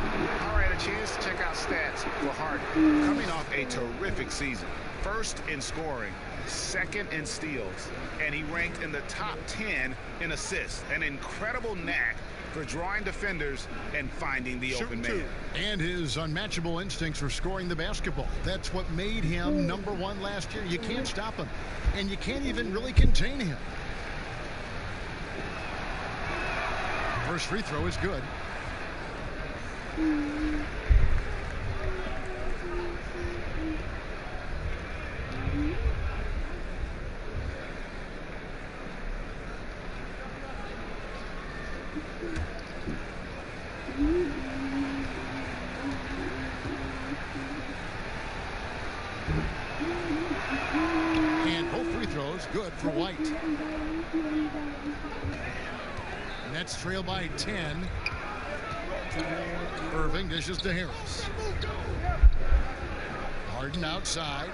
All right, a chance to check out stats for Harden. Coming off a terrific season. First in scoring, second in steals, and he ranked in the top 10 in assists. An incredible knack for drawing defenders and finding the open man. And his unmatchable instincts for scoring the basketball. That's what made him #1 last year. You can't stop him, and you can't even really contain him. First free throw is good. Nets trail by 10. Irving dishes to Harris. Harden outside.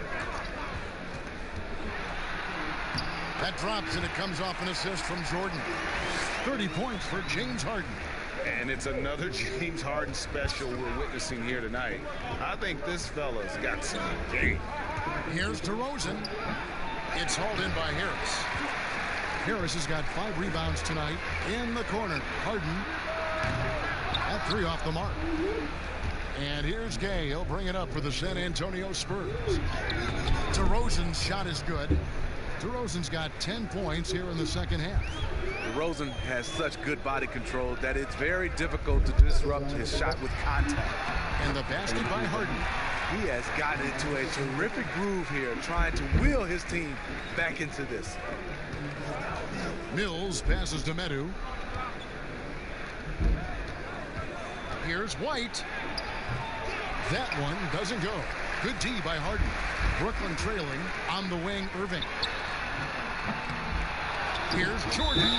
That drops, and it comes off an assist from Jordan. 30 points for James Harden. And it's another James Harden special we're witnessing here tonight. I think this fella's got some game. Here's DeRozan. It's hauled in by Harris. Harris has got 5 rebounds tonight in the corner. Harden at 3 off the mark. And here's Gay. He'll bring it up for the San Antonio Spurs. DeRozan's shot is good. DeRozan's got 10 points here in the second half. DeRozan has such good body control that it's very difficult to disrupt his shot with contact. And the basket by Harden. He has gotten into a terrific groove here, trying to wheel his team back into this. Mills passes to Medu. Here's White. That one doesn't go. Good D by Harden. Brooklyn trailing on the wing, Irving. Here's Jordan.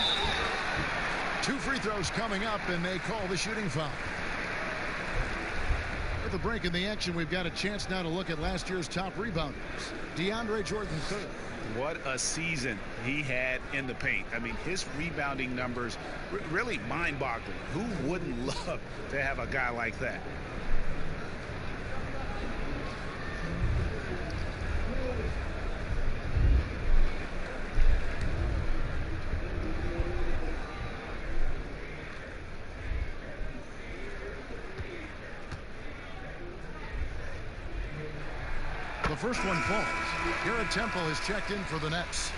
2 free throws coming up, and they call the shooting foul. With a break in the action, we've got a chance now to look at last year's top rebounders. DeAndre Jordan third. What a season he had in the paint. I mean, his rebounding numbers really mind-boggling. Who wouldn't love to have a guy like that? The first one falls. Garrett Temple is checked in for the Nets.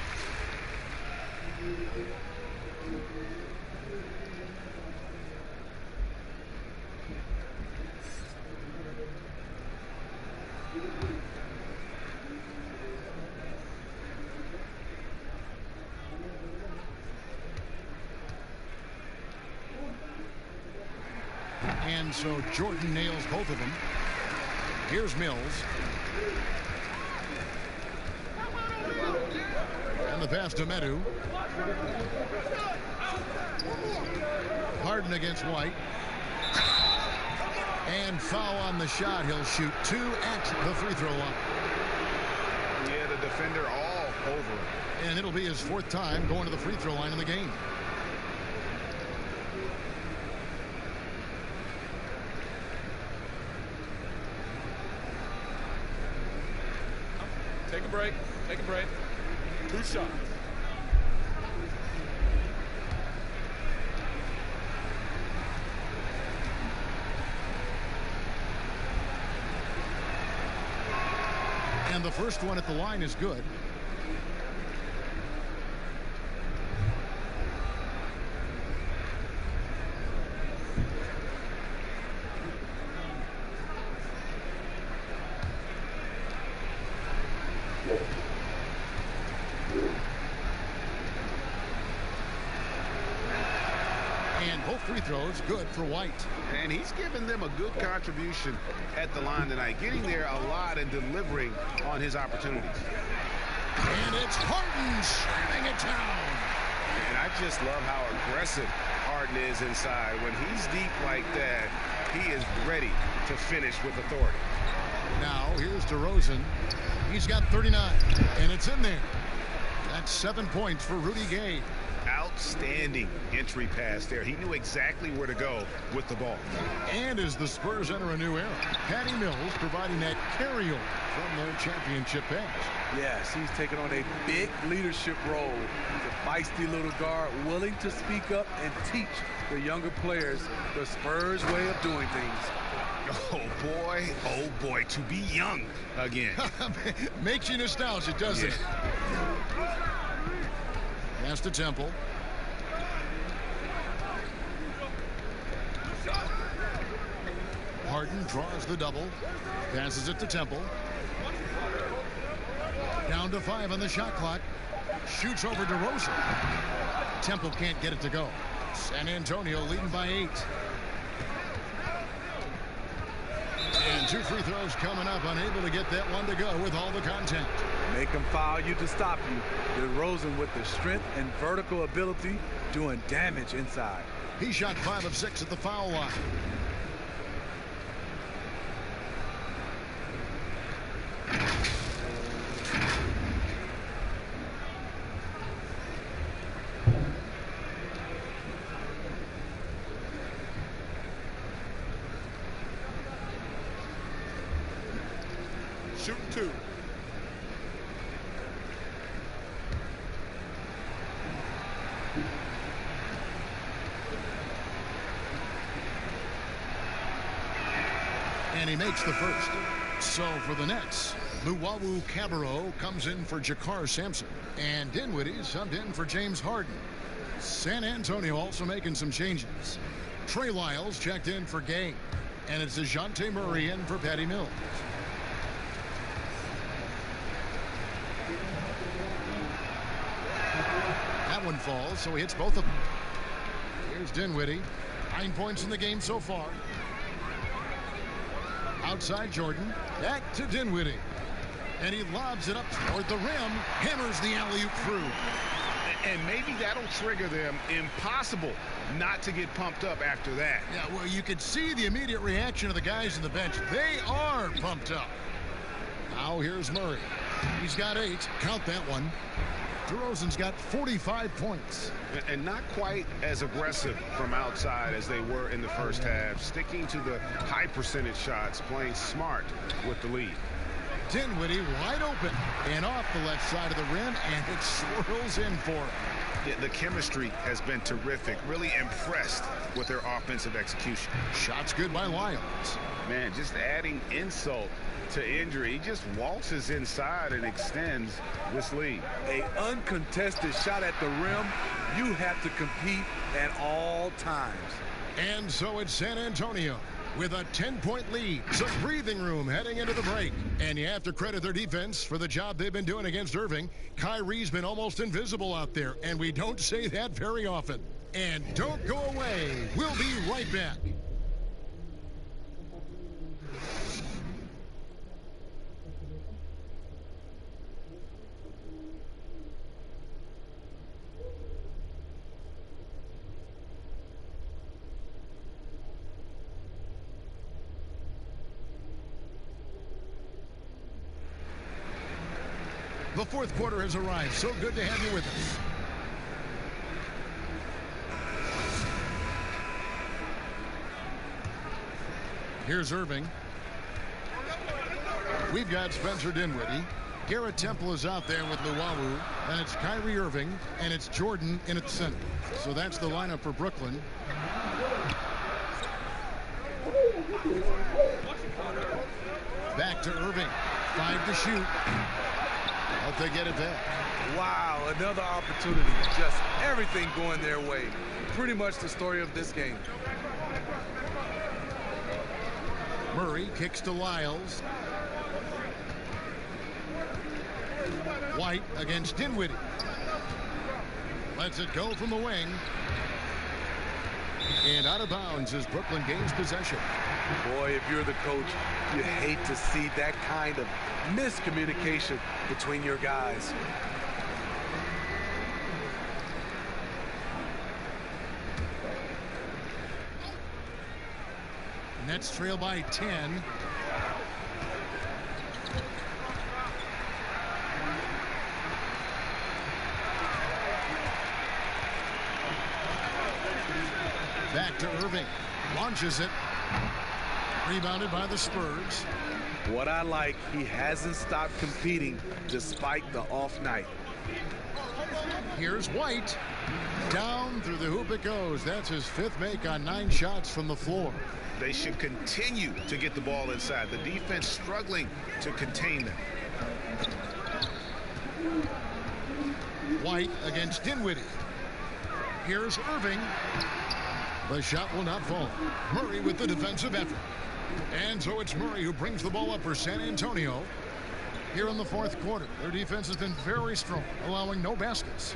And so Jordan nails both of them. Here's Mills. And the pass to Medu. Harden against White. And foul on the shot. He'll shoot 2 at the free throw line. Yeah, the defender all over him. And it'll be his 4th time going to the free throw line in the game. Take a break. Take a break. 2 shots. And the first one at the line is good. Free throws good for White. And he's given them a good contribution at the line tonight, getting there a lot and delivering on his opportunities. And it's Harden slamming it down. And I just love how aggressive Harden is inside. When he's deep like that, he is ready to finish with authority. Now here's DeRozan. He's got 39, and it's in there. That's 7 points for Rudy Gay. Outstanding entry pass there. He knew exactly where to go with the ball. And as the Spurs enter a new era, Patty Mills providing that carryover from their championship pass. Yes, he's taking on a big leadership role. He's a feisty little guard, willing to speak up and teach the younger players the Spurs way of doing things. Oh boy, to be young again. Makes you nostalgic, doesn't it? Pass to Temple. Harden draws the double. Passes it to Temple. Down to 5 on the shot clock. Shoots over DeRozan. Temple can't get it to go. San Antonio leading by 8. And 2 free throws coming up. Unable to get that one to go with all the contact. Make them foul you to stop you. DeRozan with the strength and vertical ability doing damage inside. He shot 5 of 6 at the foul line. Shooting 2. And he makes the first. So for the Nets, Luwawu Cabarro comes in for Jakar Sampson. And Dinwiddie subbed in for James Harden. San Antonio also making some changes. Trey Lyles checked in for Gay. And it's DeJounte Murray in for Patty Mills. That one falls, so he hits both of them. Here's Dinwiddie. 9 points in the game so far. Outside Jordan. Back to Dinwiddie. And he lobs it up toward the rim. Hammers the alley-oop through. And maybe that'll trigger them. Impossible not to get pumped up after that. Yeah, well, you could see the immediate reaction of the guys on the bench. They are pumped up. Now here's Murray. He's got 8. Count that one. DeRozan's got 45 points. And not quite as aggressive from outside as they were in the first half. Sticking to the high percentage shots, playing smart with the lead. Dinwiddie wide open and off the left side of the rim, and it swirls in for him. Yeah, the chemistry has been terrific. Really impressed with their offensive execution. Shots good by Lyles. Man, just adding insult to injury. He just waltzes inside and extends this lead. A uncontested shot at the rim, you have to compete at all times. And so it's San Antonio with a 10-point lead. Some breathing room heading into the break. And you have to credit their defense for the job they've been doing against Irving. Kyrie's been almost invisible out there, and we don't say that very often. And don't go away. We'll be right back. The fourth quarter has arrived. So good to have you with us. Here's Irving. We've got Spencer Dinwiddie. Garrett Temple is out there with Luwawu. And it's Kyrie Irving. And it's Jordan in its center. So that's the lineup for Brooklyn. Back to Irving. 5 to shoot. But they get it back. Wow, another opportunity. Just everything going their way. Pretty much the story of this game. Murray kicks to Lyles. White against Dinwiddie. Lets it go from the wing. And out of bounds as Brooklyn gains possession. Boy, if you're the coach, you hate to see that kind of miscommunication between your guys. Nets trail by 10. Back to Irving. Launches it. Rebounded by the Spurs. What I like, he hasn't stopped competing despite the off night. Here's White. Down through the hoop it goes. That's his 5th make on 9 shots from the floor. They should continue to get the ball inside. The defense struggling to contain them. White against Dinwiddie. Here's Irving. The shot will not fall. Murray with the defensive effort. And so it's Murray who brings the ball up for San Antonio. Here in the fourth quarter, their defense has been very strong, allowing no baskets.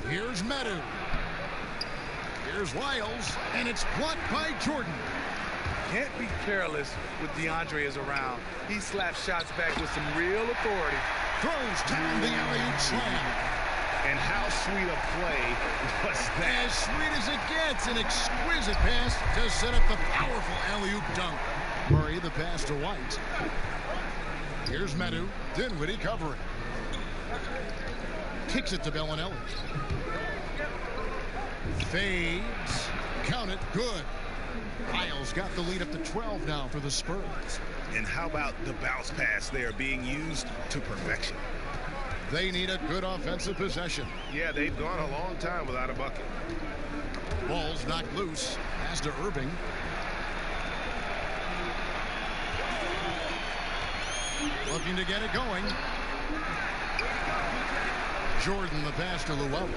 Here's Meadow. Here's Lyles, and it's blocked by Jordan. Can't be careless with DeAndre is around. He slaps shots back with some real authority. Throws down the alley-oop slam. And how sweet a play was that? As sweet as it gets. An exquisite pass to set up the powerful alley-oop dunk. Murray, the pass to White. Here's Medu. Dinwiddie covering. Kicks it to Bellinelli. Fades. Count it. Good. Lyles got the lead up to 12 now for the Spurs. And how about the bounce pass there being used to perfection? They need a good offensive possession. Yeah, they've gone a long time without a bucket. Ball's knocked loose. Pass to Irving. Looking to get it going. Jordan, the pass to Llewellyn.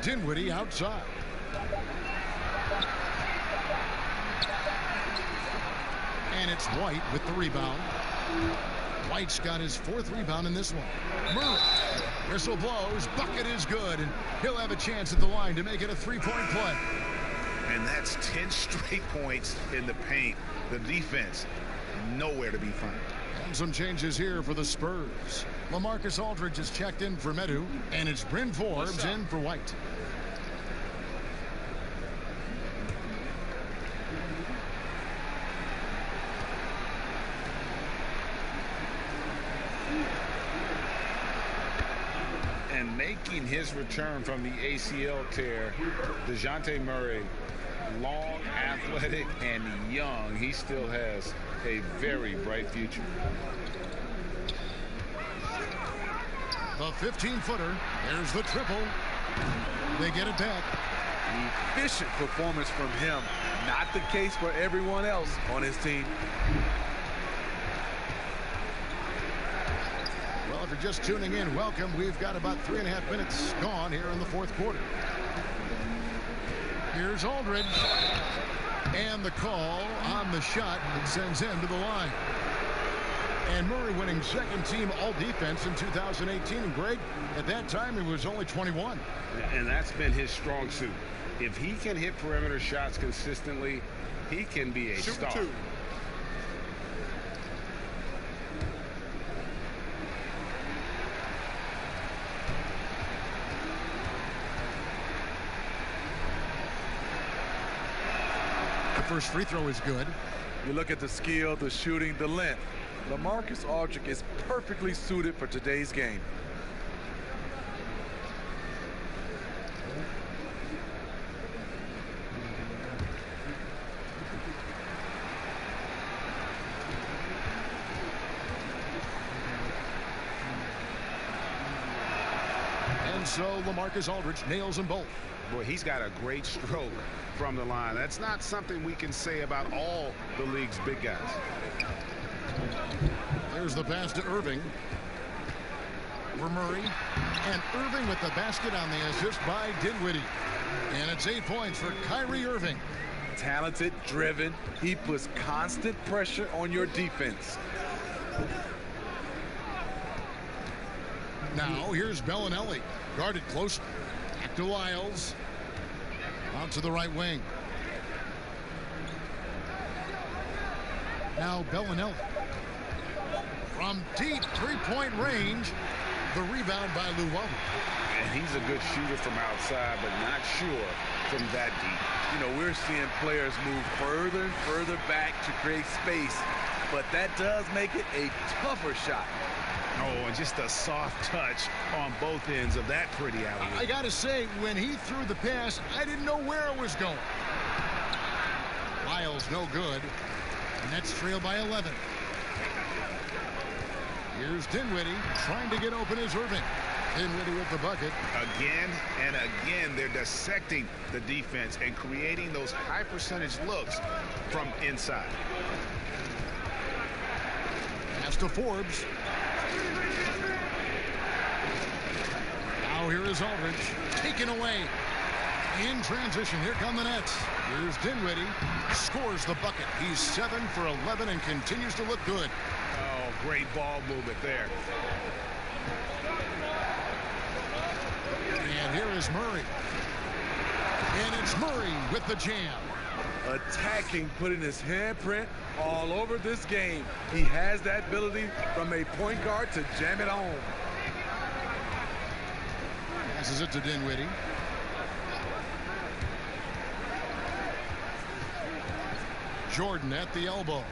Dinwiddie outside. And it's White with the rebound. White's got his 4th rebound in this one. Murray. Whistle blows. Bucket is good. And he'll have a chance at the line to make it a 3-point play. And that's 10 straight points in the paint. The defense, nowhere to be found. And some changes here for the Spurs. LaMarcus Aldridge is checked in for Medu. And it's Bryn Forbes in for White. And making his return from the ACL tear, DeJounte Murray, long, athletic, and young. He still has a very bright future. The 15-footer. There's the triple. They get it back. Efficient performance from him. Not the case for everyone else on his team. Well, if you're just tuning in, welcome. We've got about 3.5 minutes gone here in the 4th quarter. Here's Aldridge. And the call on the shot that sends him to the line. And Murray winning 2nd team all-defense in 2018. And Greg, at that time, he was only 21. And that's been his strong suit. If he can hit perimeter shots consistently, he can be a star. Two. The first free throw is good. You look at the skill, the shooting, the length. LaMarcus Aldridge is perfectly suited for today's game. And so LaMarcus Aldridge nails them both. Boy, he's got a great stroke from the line. That's not something we can say about all the league's big guys. There's the pass to Irving. For Murray. And Irving with the basket on the assist by Dinwiddie. And it's 8 points for Kyrie Irving. Talented, driven. He puts constant pressure on your defense. Now here's Bellinelli. Guarded close. Back to Lyles. Out to the right wing. Now Bellinelli. From deep 3-point range. The rebound by Llewellyn. And he's a good shooter from outside, but not sure from that deep. You know, we're seeing players move further and further back to create space, but that does make it a tougher shot. Oh, and just a soft touch on both ends of that pretty alley. I got to say, when he threw the pass, I didn't know where it was going. Lyles no good. Nets trail by 11. Here's Dinwiddie trying to get open as Irving. Dinwiddie with the bucket. Again and again, they're dissecting the defense and creating those high percentage looks from inside. Pass to Forbes. Now here is Aldridge. Taken away. In transition, here come the Nets. Here's Dinwiddie. Scores the bucket. He's 7 for 11 and continues to look good. Oh, great ball movement there. And here is Murray. And it's Murray with the jam. Attacking, putting his handprint all over this game. He has that ability from a point guard to jam it home. Passes it to Dinwiddie. Jordan at the elbow.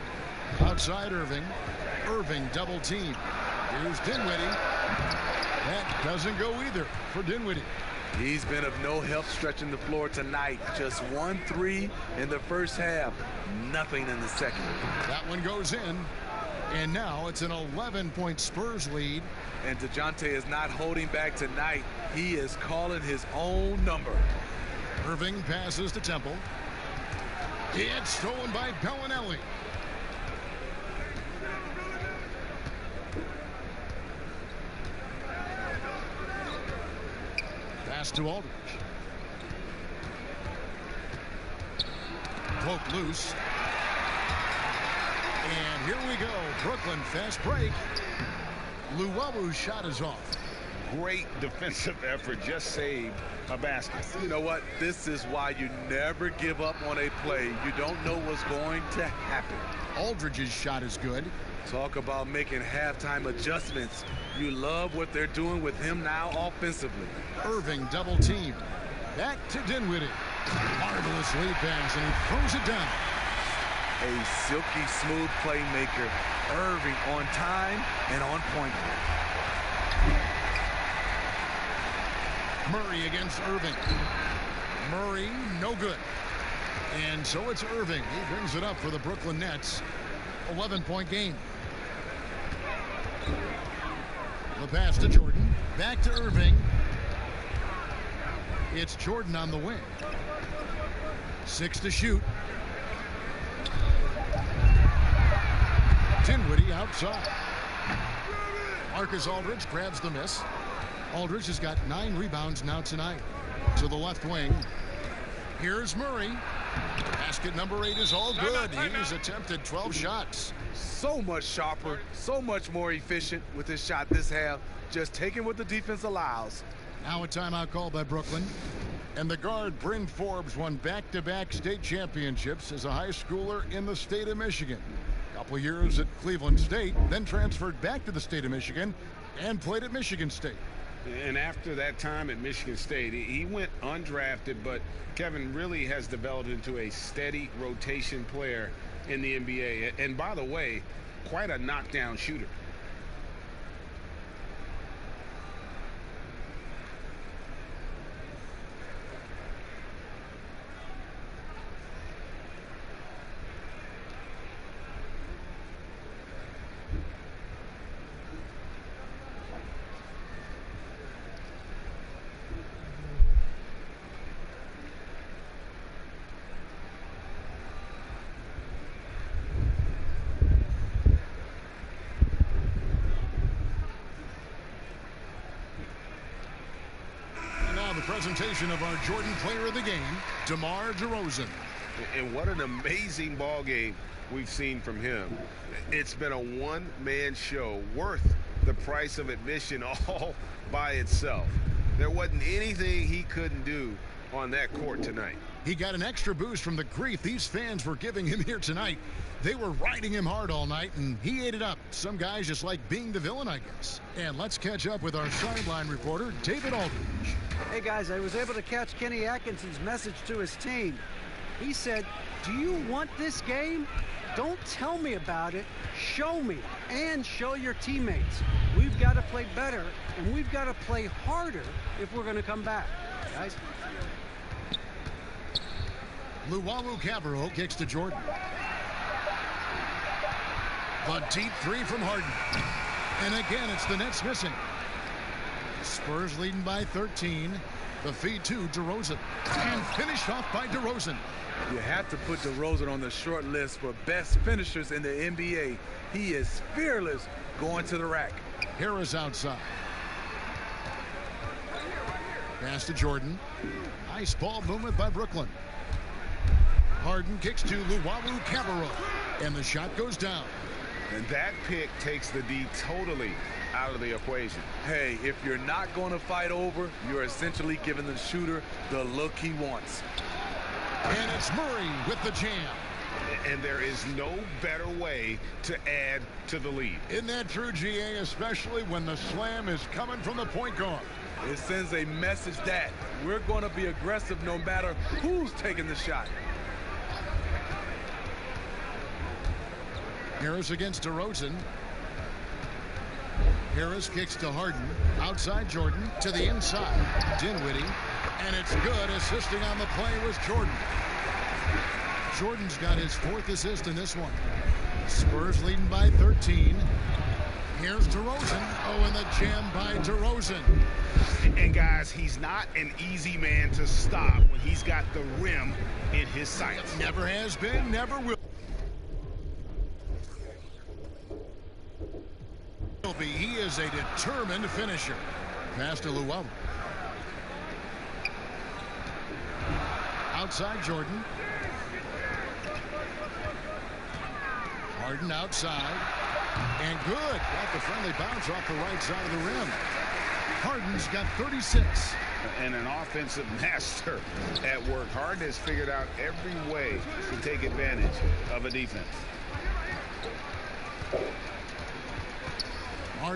Outside Irving. Irving double team. Here's Dinwiddie. That doesn't go either for Dinwiddie. He's been of no help stretching the floor tonight. Just 1 3 in the first half. Nothing in the second. That one goes in. And now it's an 11-point Spurs lead. And DeJounte is not holding back tonight. He is calling his own number. Irving passes to Temple. It's stolen by Bellinelli. Pass to Aldridge. Poke loose. And here we go. Brooklyn fast break. Luwabu's shot is off. Great defensive effort. Just saved a basket. You know what? This is why you never give up on a play. You don't know what's going to happen. Aldridge's shot is good. Talk about making halftime adjustments. You love what they're doing with him now offensively. Irving double team. Back to Dinwiddie. Marvelous lead pass, and he throws it down. A silky smooth playmaker. Irving on time and on point. Murray against Irving. Murray, no good. And so it's Irving. He brings it up for the Brooklyn Nets. 11-point game. The pass to Jordan. Back to Irving. It's Jordan on the wing. 6 to shoot. Dinwiddie outside. Marcus Aldridge grabs the miss. Aldridge has got 9 rebounds now tonight. To the left wing. Here's Murray. Basket number 8 is all good. He's attempted 12 shots. So much sharper, so much more efficient with his shot this half. Just taking what the defense allows. Now a timeout called by Brooklyn. And the guard, Bryn Forbes, won back-to-back state championships as a high schooler in the state of Michigan. A couple years at Cleveland State, then transferred back to the state of Michigan and played at Michigan State. And after that time at Michigan State, he went undrafted, but Kevin really has developed into a steady rotation player in the NBA. And by the way, quite a knockdown shooter. Presentation of our Jordan Player of the Game, DeMar DeRozan. And what an amazing ball game we've seen from him. It's been a one-man show worth the price of admission all by itself. There wasn't anything he couldn't do on that court tonight. He got an extra boost from the grief these fans were giving him here tonight. They were riding him hard all night, and he ate it up. Some guys just like being the villain, I guess. And let's catch up with our sideline reporter, David Aldridge. Hey, guys, I was able to catch Kenny Atkinson's message to his team. He said, do you want this game? Don't tell me about it. Show me and show your teammates. We've got to play better, and we've got to play harder if we're going to come back. Guys. Luwawu-Cabarrot kicks to Jordan. The deep 3 from Harden. And again, it's the Nets missing. Spurs leading by 13. The feed to DeRozan. And finished off by DeRozan. You have to put DeRozan on the short list for best finishers in the NBA. He is fearless going to the rack. Harris outside. Pass to Jordan. Nice ball movement by Brooklyn. Harden kicks to Luwawu-Cabarrot. And the shot goes down. And that pick takes the D totally out of the equation. Hey, if you're not going to fight over, you're essentially giving the shooter the look he wants. And it's Murray with the jam. And there is no better way to add to the lead. Isn't that true, GA, especially when the slam is coming from the point guard? It sends a message that we're going to be aggressive no matter who's taking the shot. Harris against DeRozan. Harris kicks to Harden. Outside Jordan to the inside. Dinwiddie. And it's good. Assisting on the play was Jordan. Jordan's got his 4th assist in this one. Spurs leading by 13. Here's DeRozan. Oh, and the jam by DeRozan. And guys, he's not an easy man to stop when he's got the rim in his sights. Never has been, never will be. He is a determined finisher. Pass to Luau. Outside Jordan. Harden outside. And good. Got the friendly bounce off the right side of the rim. Harden's got 36. And an offensive master at work. Harden has figured out every way to take advantage of a defense.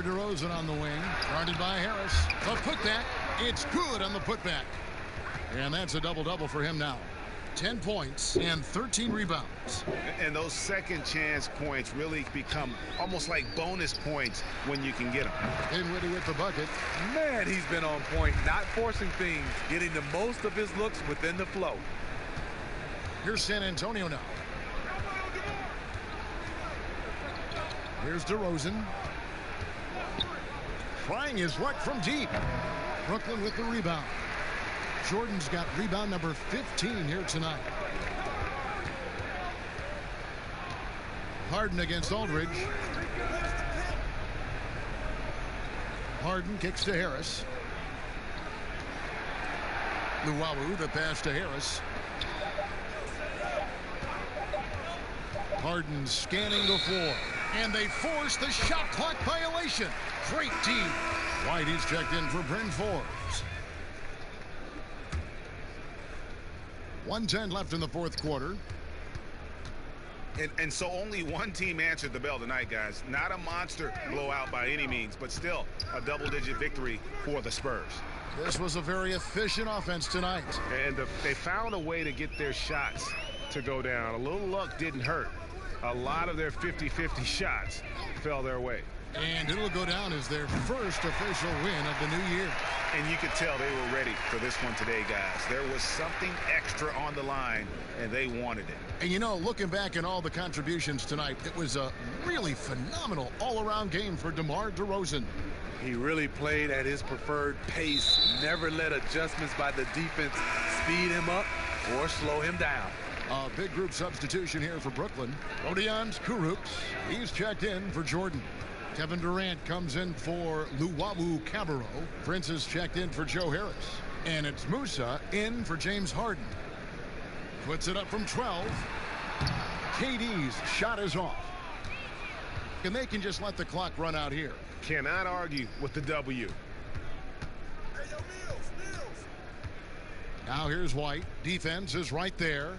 DeRozan on the wing. Guarded by Harris. The putback. It's good on the putback. And that's a double-double for him now. 10 points and 13 rebounds. And those second chance points really become almost like bonus points when you can get them. Dinwiddie with the bucket. Man, he's been on point, not forcing things, getting the most of his looks within the flow. Here's San Antonio now. Here's DeRozan. Trying his luck from deep. Brooklyn with the rebound. Jordan's got rebound number 15 here tonight. Harden against Aldridge. Harden kicks to Harris. Luau, the pass to Harris. Harden scanning the floor. And they force the shot clock violation. Great D. White is checked in for Bryn Forbes. 1:10 left in the 4th quarter. And so only one team answered the bell tonight, guys. Not a monster blowout by any means, but still a double-digit victory for the Spurs. This was a very efficient offense tonight. And they found a way to get their shots to go down. A little luck didn't hurt. A lot of their 50-50 shots fell their way. And it'll go down as their first official win of the new year. And you could tell they were ready for this one today, guys. There was something extra on the line, and they wanted it. And, you know, looking back at all the contributions tonight, it was a really phenomenal all-around game for DeMar DeRozan. He really played at his preferred pace, never let adjustments by the defense speed him up or slow him down. A big group substitution here for Brooklyn. Rodions Kurucs, he's checked in for Jordan. Kevin Durant comes in for Luau Cabarro. Prince is checked in for Joe Harris. And it's Musa in for James Harden. Puts it up from 12. KD's shot is off. And they can just let the clock run out here. Cannot argue with the W. Now here's White. Defense is right there.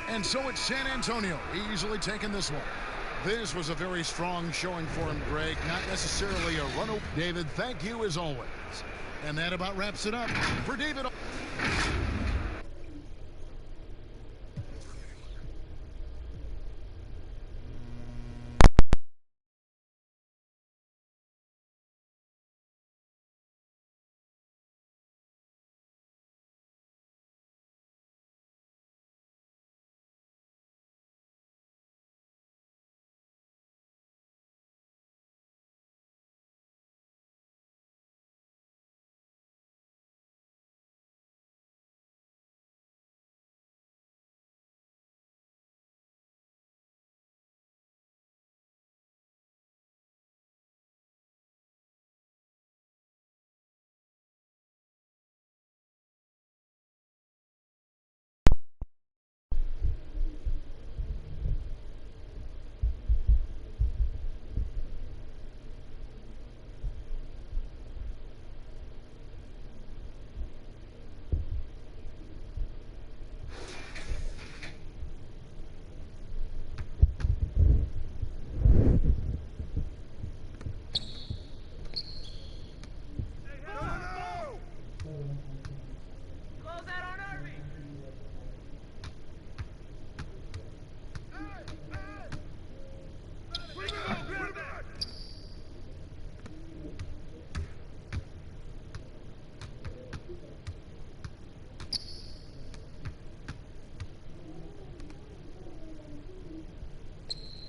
And so it's San Antonio easily taking this one. This was a very strong showing for him, Greg. Not necessarily a run. David, thank you as always. And that about wraps it up for David.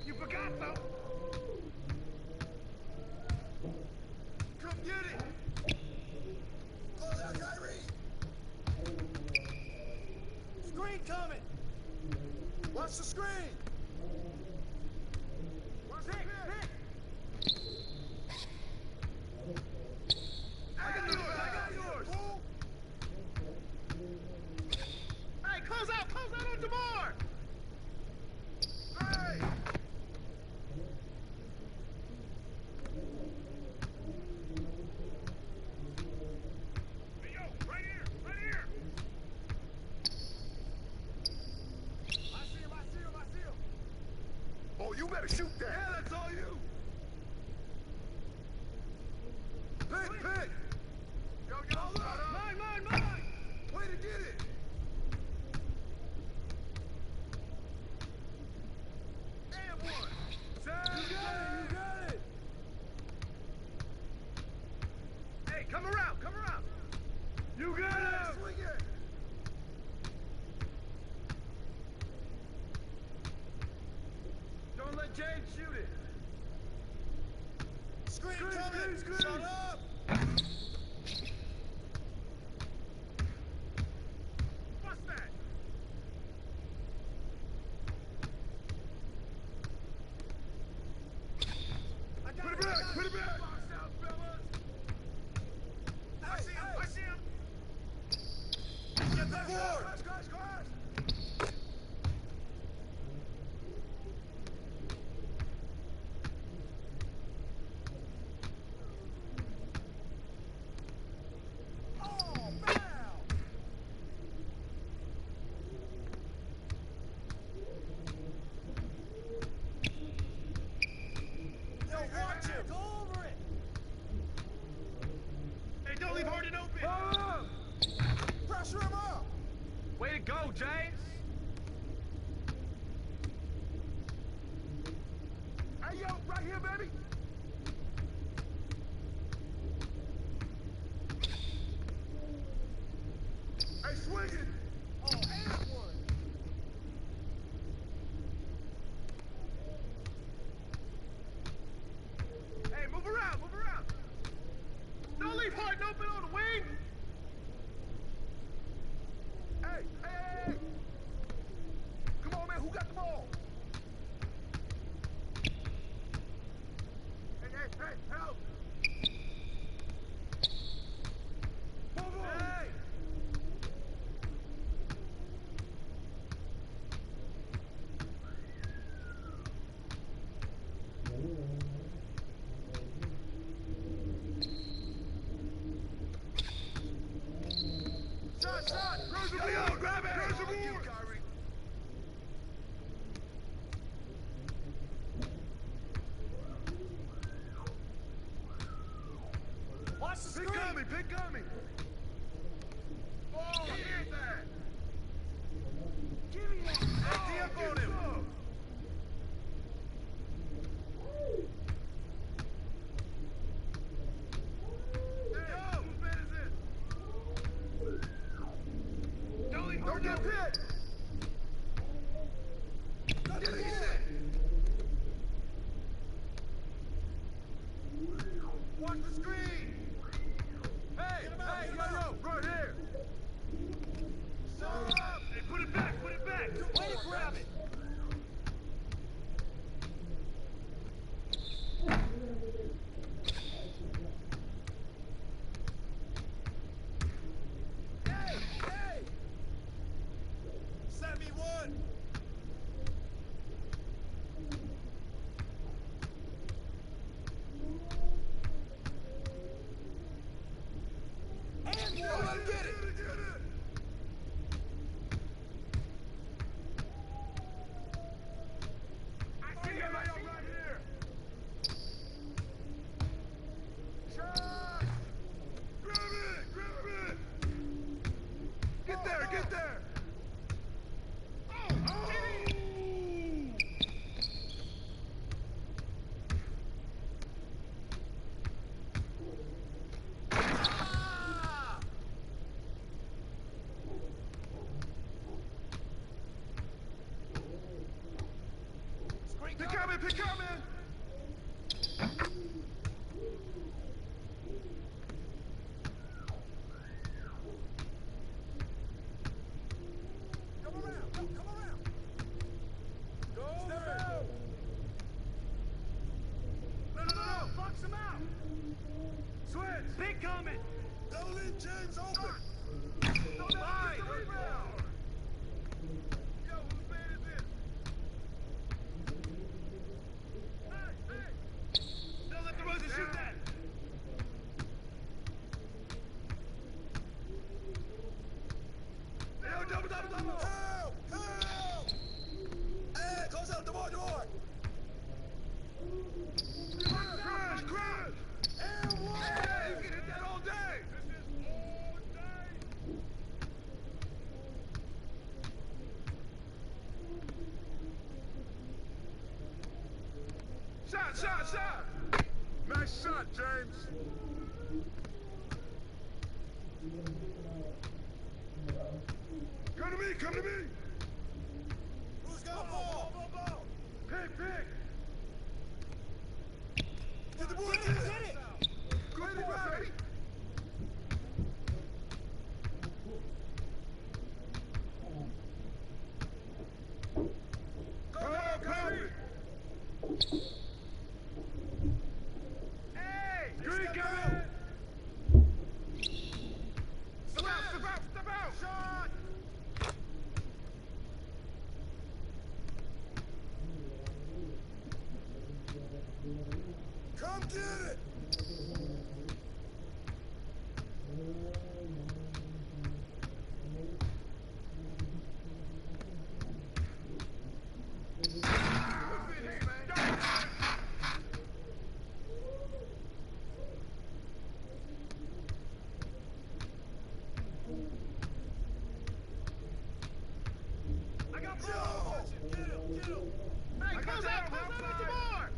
You forgot, though. Come get it. Close out, Kyrie. Screen coming. Watch the screen. Watch the pick. I got yours. Fool. Hey, close out on DeMar. Hey. Right here. I see him. Oh, you better shoot that. Yeah, that's all you. Pick. Yo, mine. Way to get it. And one. You got it. Hey, come around. You got it. Swing it. Don't let James shoot it. Screen coming. Shut up. What's that? Put it back. Box out, fellas. I see him. Get the board. Guys. Way to go, James! Hey, yo, right here, baby! Hey, swing it! Oh, and one! Hey, move around! Don't leave Harden open on the wing! Hey! Come on, man, who got the ball? Hey, help! Move on! Hey! Shot! Grab it! Watch the screen! Pick coming! Oh, here's that! Give me that! Hey, D-up on him! Hey, whose bed is this? Don't get hit! Don't get hit! Watch the screen! Hey, yo, right here! Shut up! Hey, put it back! Way to grab it! Pick coming, pick coming. Come around, come around. Go. Step out. No. Box him out. Switch. Big coming. Don't leave James open. Don't let him get the rebound. Yo, whose man is this? Hey. Don't let the Rosen shoot that. Yo, double. Help! Hey, close out, DeMar. Crash! And one! Hey, you can hit that all day! This is all day! Shot! Nice shot, James. Come to me! Who's got ball? Pick! Get the boy! Get it! Good ball, baby! Come! Hey! Green coming! Step out! Shot! Come get it! I got ball! Get him! Hey, close out the board!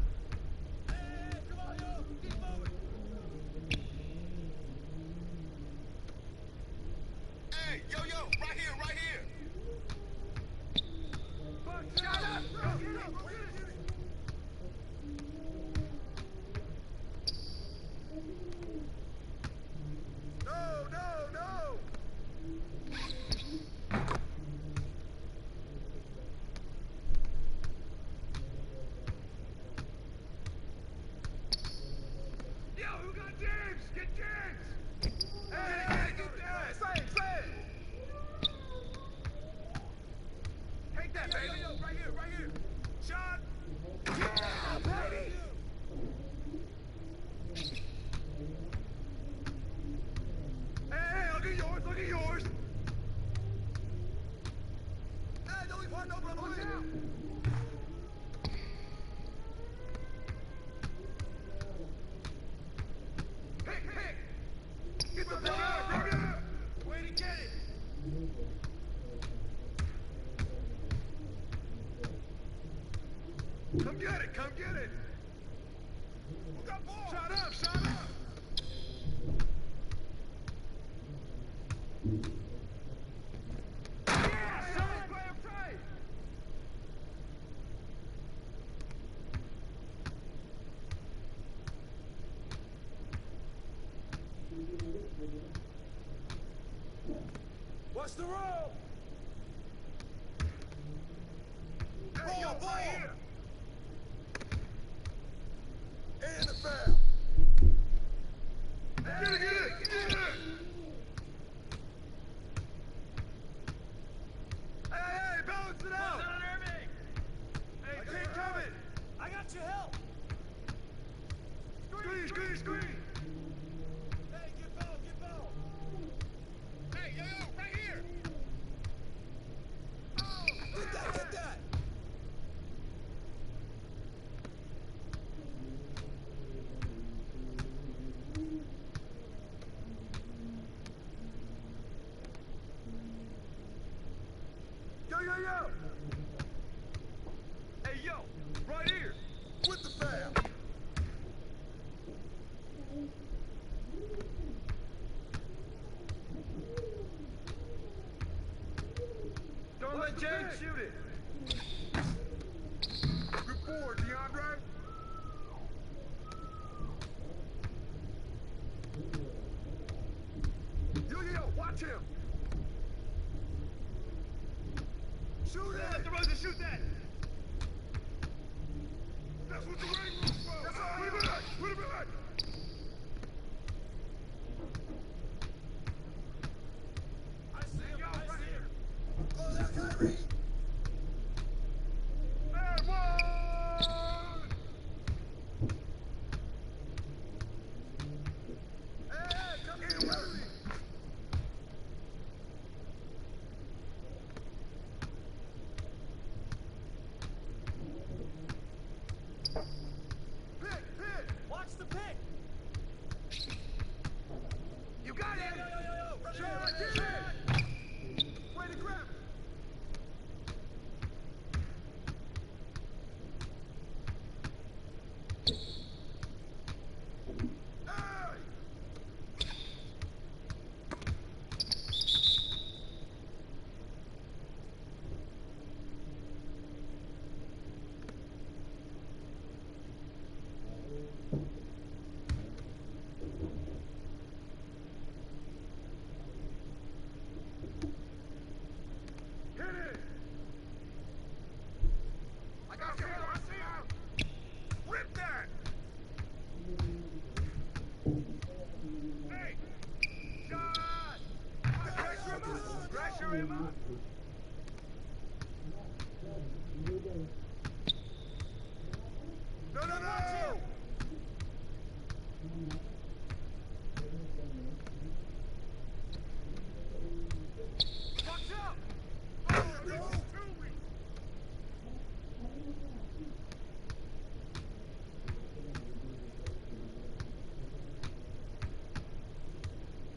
Hey, come on, yo! Keep moving! Hey, yo! Right here! Shut up! Go get it! No! Yo, who got James? Get James! Hey, get that! Say it! Take that, baby! Yo, right here! Shot! Yeah, baby! Hey, look at yours! Hey, don't leave hard, no, brother! Watch out! Pick! Get the ball! Way to get it! Come get it! Who got ball? Shot up! Yeah, son! Play him tight! What's the roll? Hey, ball! Right here. And the foul. Get it! Hey, balance it out! Hey, keep coming! I got your help! Screen! Hey, get ball! Hey, yo, right here! Oh, get that! Yo! Hey, yo! Right here! With the foul! Don't let James shoot it! Good board! That's what the weight room's for. That's all. Put it back. Put it back. I see him. I see him. Oh, that's Kyrie. And one. Hey, come in with me. Watch the pick. You got it. Yo. Shot, get it. Way to grab it. Hey. Hit it! I got you! I see him! Rip that! Hey! Shot! Pressure him up! Pressure him up! No, no, no! Watch out! Oh, no!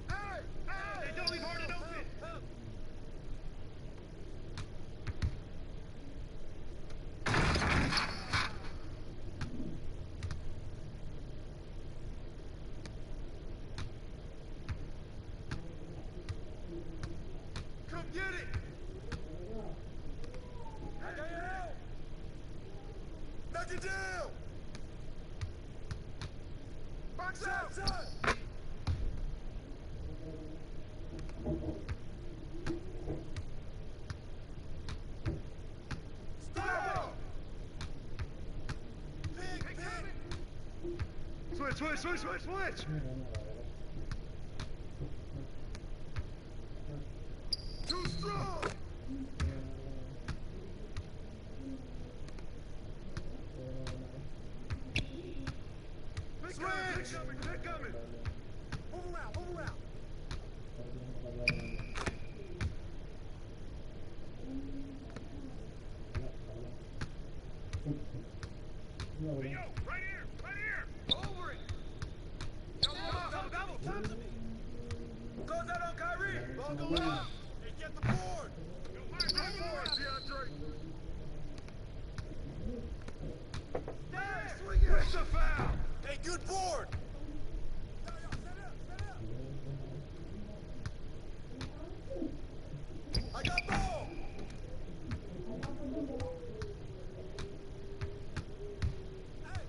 Hey! Hey! Don't leave Harden open! Come get it! Knock it down! Knock it down! Box out! Son. Stop! Pick! Switch! Too strong! Switch! They're coming! Move around! Hey, yo, right here! Over it! Double! Come to me! Close that on Kyrie! Ball go up! Hey, get the board! Go for it, DeAndre! Hey, swing it! Where's the foul? Hey, good board! Set up! I got ball! Hey!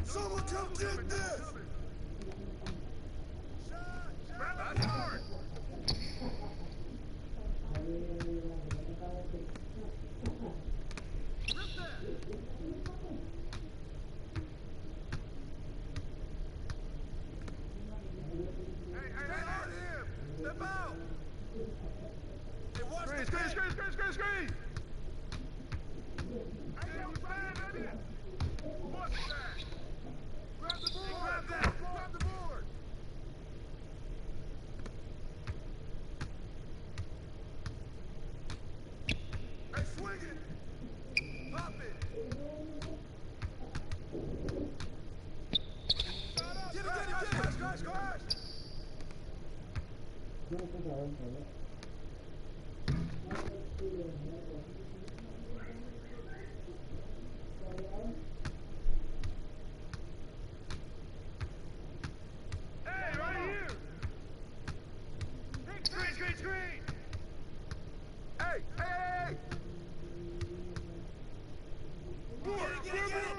Someone come get this! Grab that hard! Rip that! Hey, on him! Step out! Hey, watch the screen! Hey, yo, man, on it! What's that? Grab the board! Grab the board! Hey, swing it! Pop it! Get it! Crash! Hey, right here! Screen! Hey! Get it!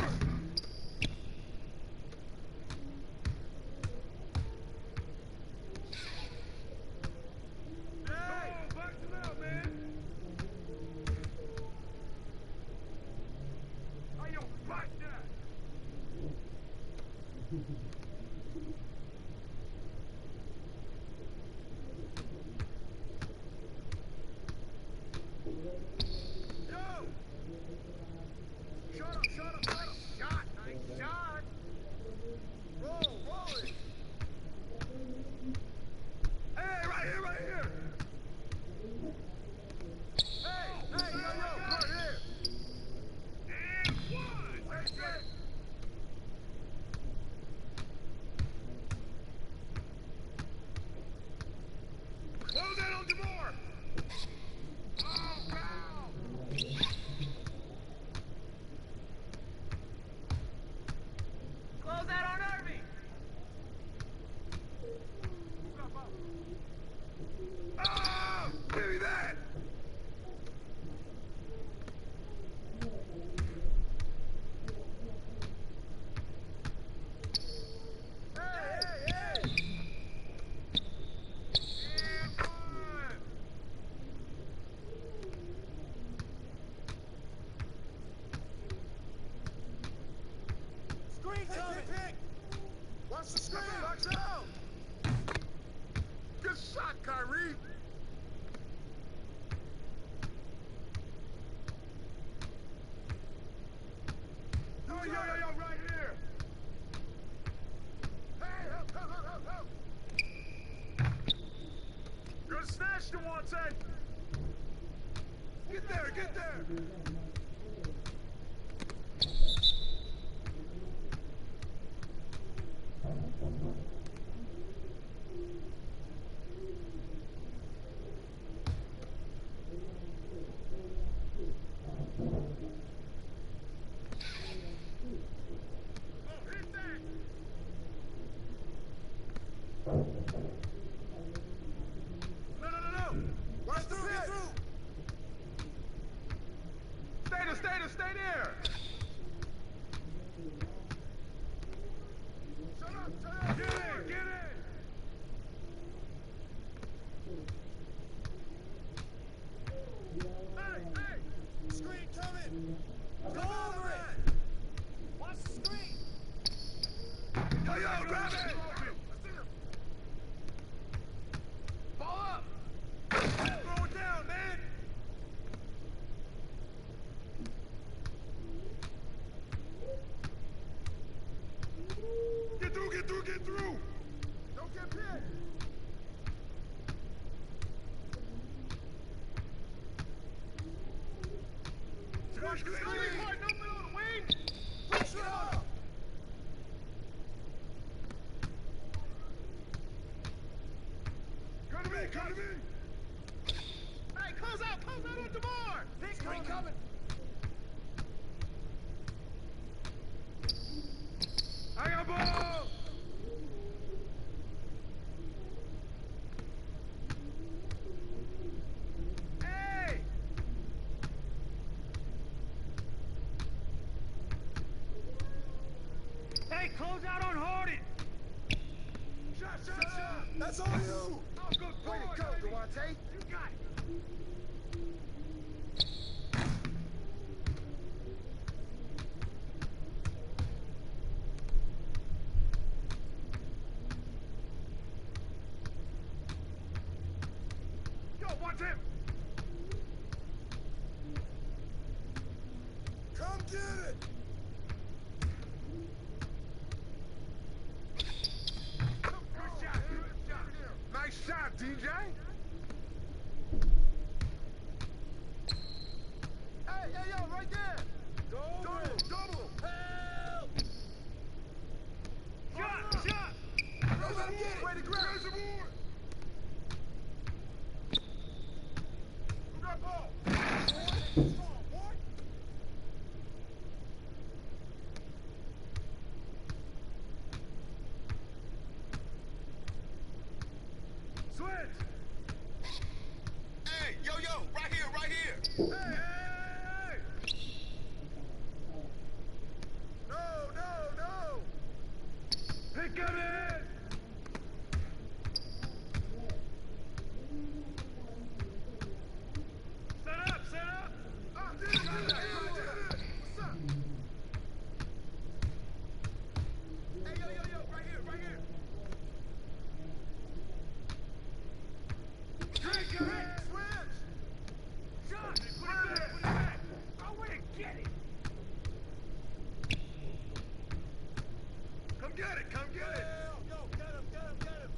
Watch the screen! Watch out! Good shot, Kyrie! Yo, right here! Hey, help! Good snatch, Devontae! Get there! No! Watch the pit! Stay there! Shut up! Get in! Hey! Screen coming! Go over it! Watch the screen! Yo, grab it! Ball up! Throw it down, man! Get through! Don't get pinned! Watch the screen! No middle of the wing! Push it up! Come to me! Hey, close out on DeMar! Screen coming! I got ball! Hey! Hey, close out on Harden! Shot! That's on you! Oh, good way to go, Devontae! You got it! Yo, watch him! Come get it! Good shot! Nice shot, DJ! Hey, yo, right there! Double! Help! Shot! Let him get it! Way to grab it! Who got ball? Switch! Hey, yo, right here! Hey! No! Pick him in! Set up! Oh, did it! What's up? Hey, yo! get it, come get it. Yo, get him, get him, get him.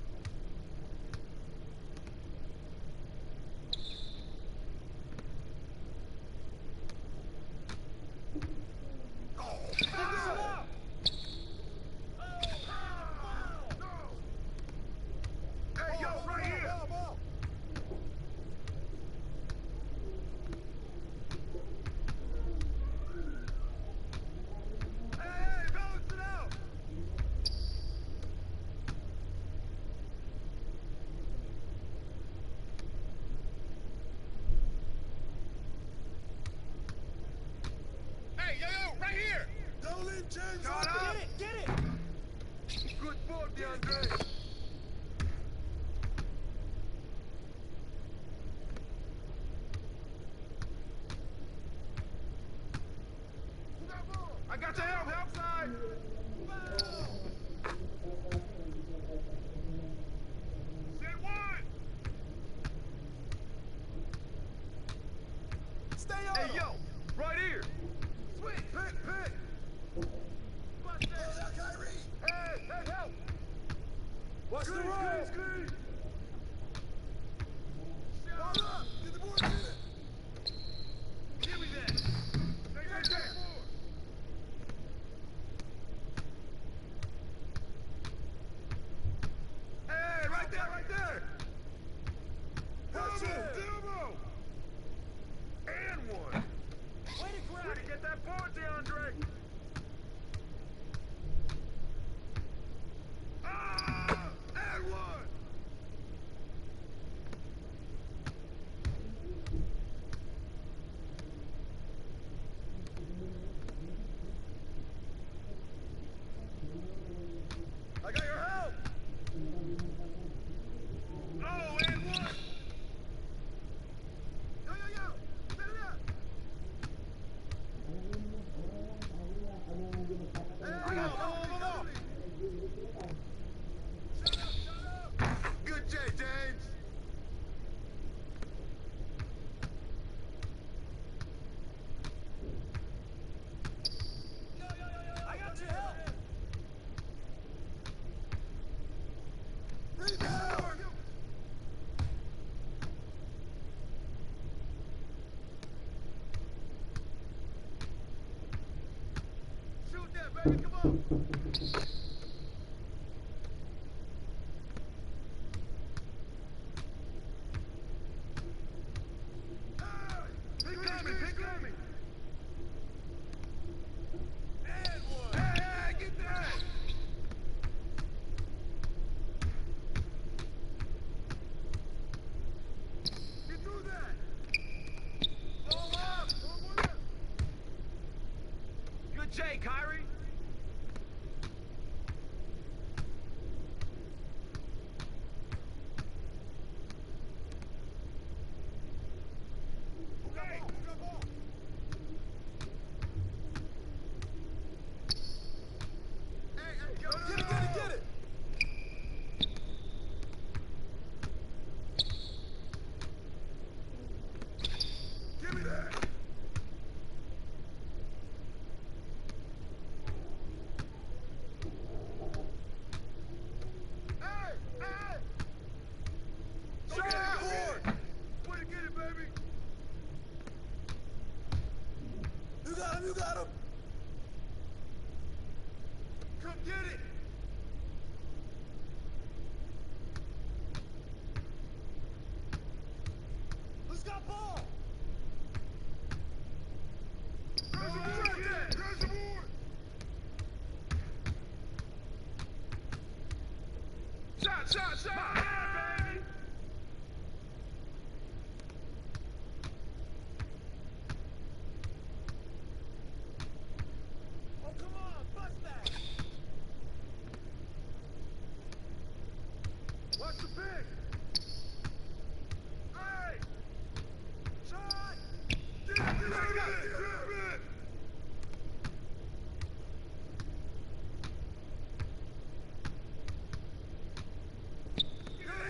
Hey, yo, right here. Hey, balance it out. Hey, yo, right here. Don't let James get it. Good ball, DeAndre. I got your help side. Set one. Stay on. Hey, yo, right here. Switch. Pick. Watch that. Kyrie. Hey, help. Watch the roll. Screen. Shut up. Get the board in it. Give me that. Take that. Hey, right there. Double. And one. Way to get that board, DeAndre. And one. I got your help. Oh, and one. Yo. Set it up. Hey, no. Shut up. Good J, James. Yo. I got your help. Rebound. Shoot that, baby. Come on. Pick on me. And one. Hey, get that. Get through that. Ball up. Good J, Kyrie. Get it. Give me that. Hey. Shot board. Way to get it, baby. You got him. Come get it. Who's got ball? There's a board. Shot. Baby. Oh, come on. Bust that. Watch the pick. Hey. Shot. Get it.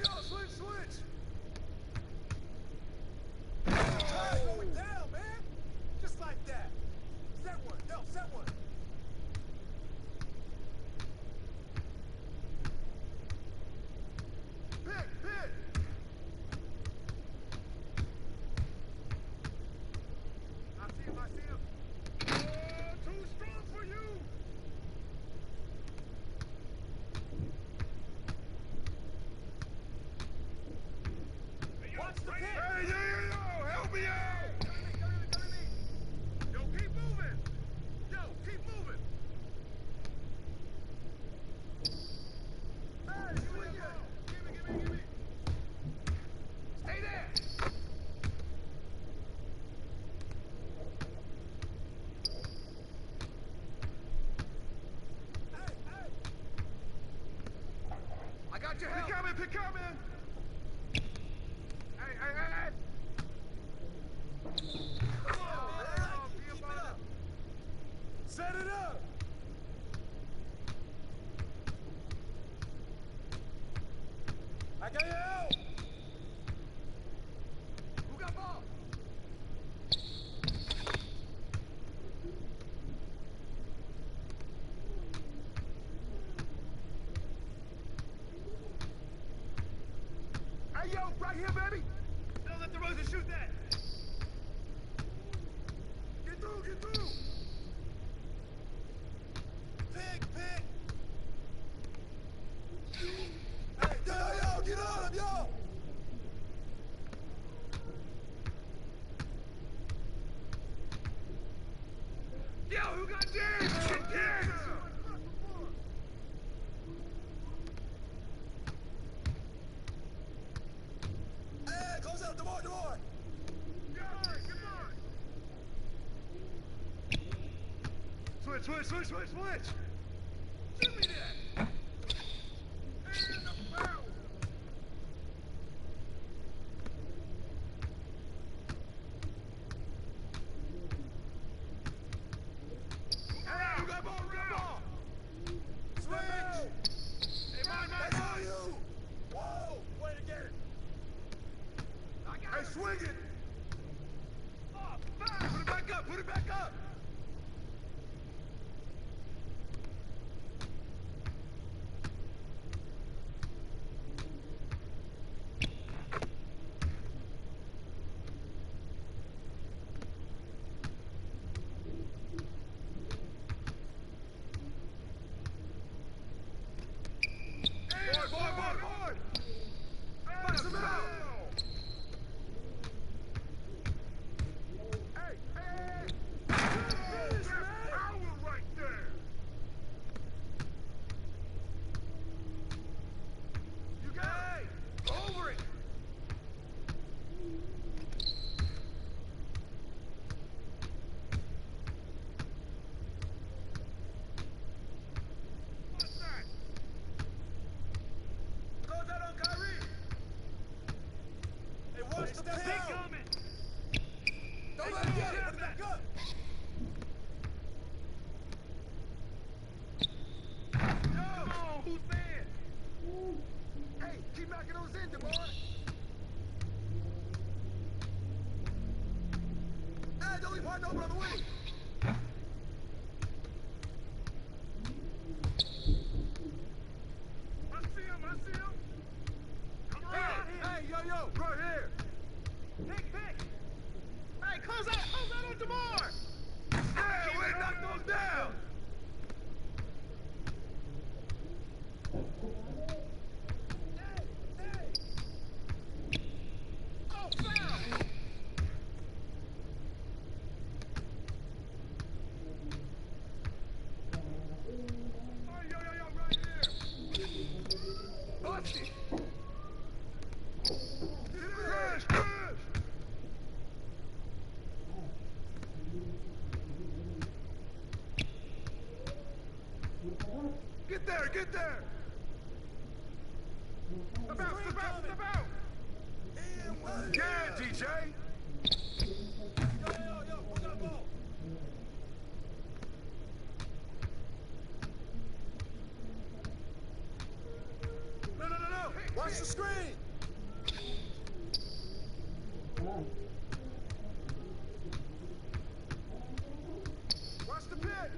Got your help. Pick coming. Hey. Come on, man. Keep it up. Set it up. I got your help. Who got ball? Hey, yo, right here, baby. Don't let DeRozan shoot that. Get through. Pick. Hey, yo, get on him, yo. Yo, who got James? Get James. Hey, close out, DeMar. Come on. Switch. Shoot me that. And the foul. Hey, who got ball? Switch. Hey, mine. That's all you. Whoa, way to get it. Hey, swing it. Oh, foul. Put it back up. Board. Pass him out. Hey. Finish, man. Power right there. You got it. Over it. What's that? Throw that on Kyrie. Hey, watch the pick coming. Don't let him get it. Put it back up. Yo, come on, who's man? Hey, keep knocking those in, DeMar. Hey, don't leave wide open on the wing. I see him. Come on. Hey, yo, right here. Pick. Hey, close out on DeMar. Yeah, we knock those down. Hey. Oh, foul. Oh, yo, right here. Bust it. Crash. Get there. Step out. Yeah, DJ. Yo, who got ball? No. Watch the screen. Watch the pick.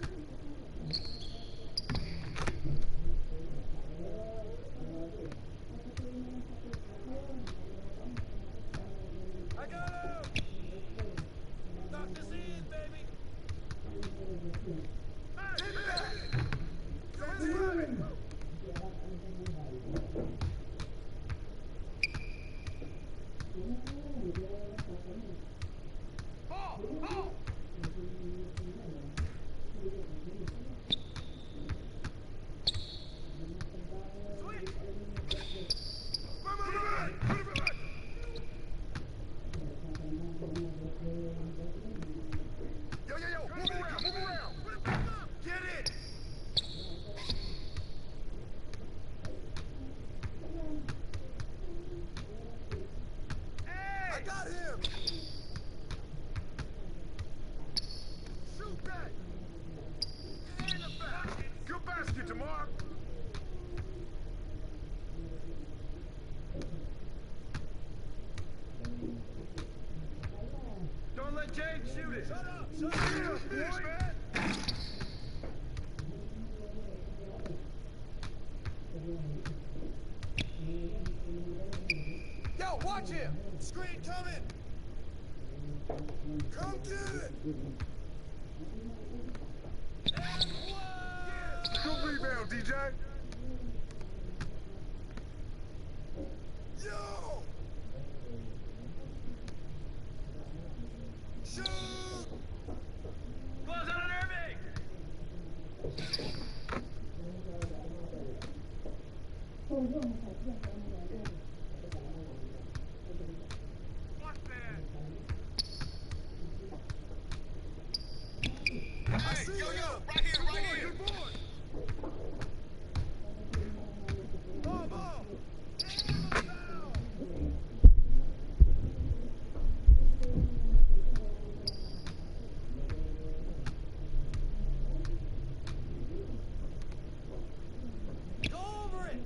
I got him. Knock this in, baby. Hey, I got him. Shoot that. Get in the back. Good basket, Jamar. Don't let Jake shoot it. Shut up. Shut up, man. Yo, watch him. Screen coming. Come get it. Good rebound, DJ. Yo. Shoot. Close out on Irving. Watch that. Hey, yo, right here. Good boy. Ball. Go over it.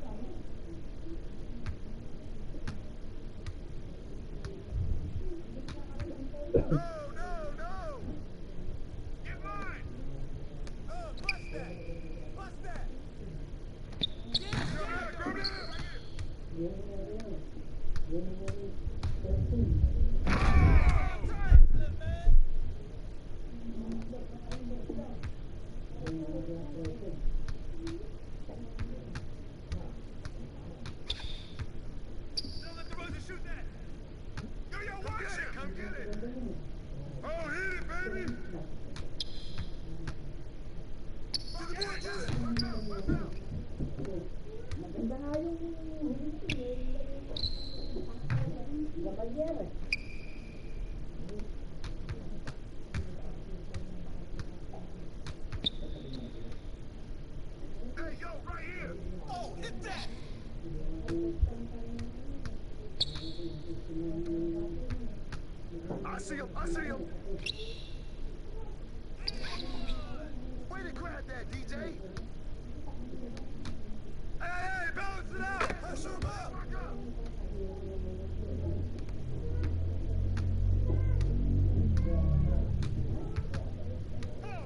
No. Get mine. Bust that. Grab it. Don't let DeRozan shoot that. Yo, watch it. Come get it. Oh, hit it, baby. Get the boy, get it. Watch out. Hey, yo, right here. Oh, hit that. I see him. Way to grab that, DJ. Hey, balance it out. Pressure him up.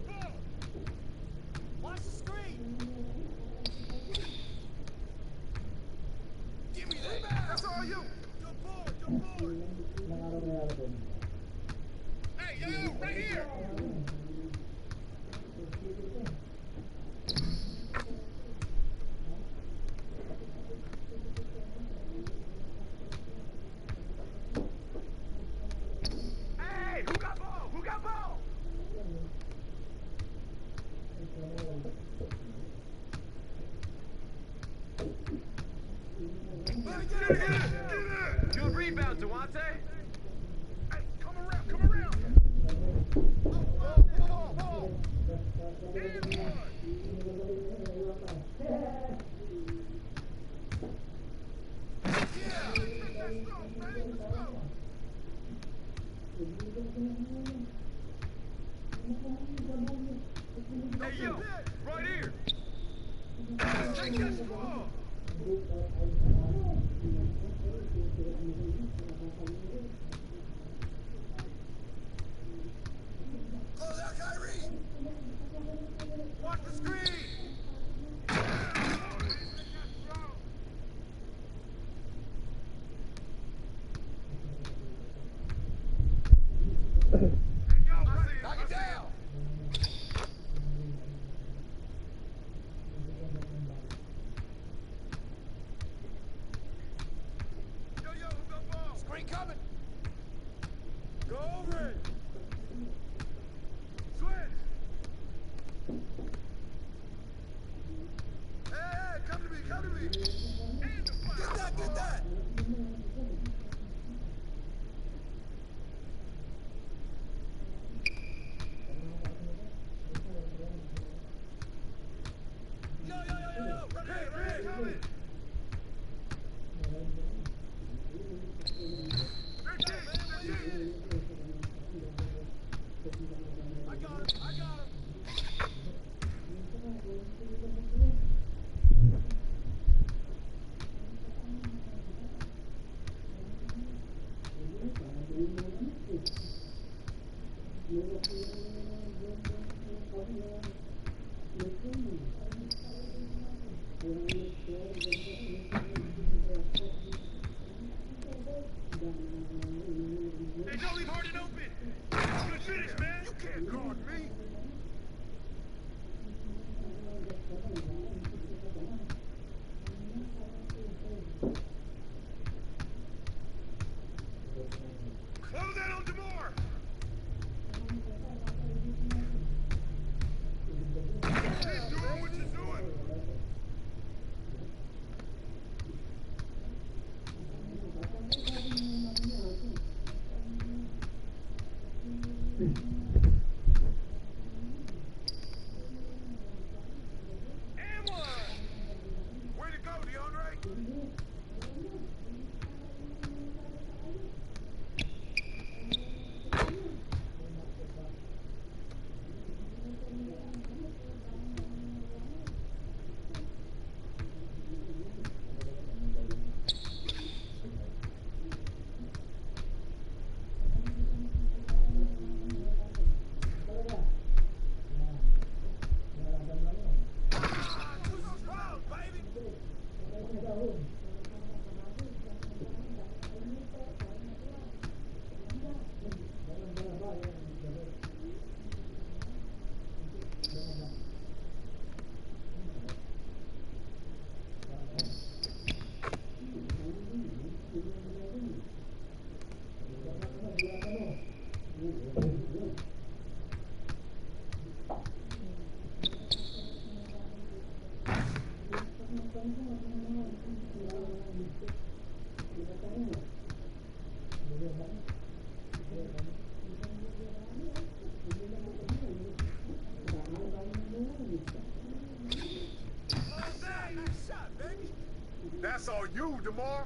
Ball. Watch the screen. Give me that. That's all you. Good board. Hey, yo, right here. Hey, who got ball? Get it. Good rebound, Duante. Hey, come around. Whoa. In one. Yeah. Let's go, man. Let's go. Hey, yo, right here. Take this ball. Close out, Kyrie. Watch the screen. Knock it down. Yo, who got ball? Screen coming. Go over it. Switch. Hey, come to me. Get that. Yo. Right coming. Good game, man. Hey, don't leave Harden open. Good finish, man. You can't guard me. Close that on DeMar. Keep doing what you're doing. And one. Way to go, DeAndre. That's all you, DeMar.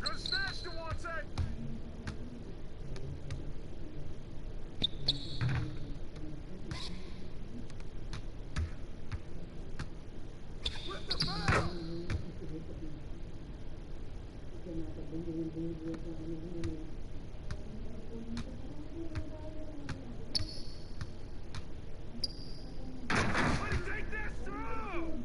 Good snatch, Devontae. With the foul. Take that strong.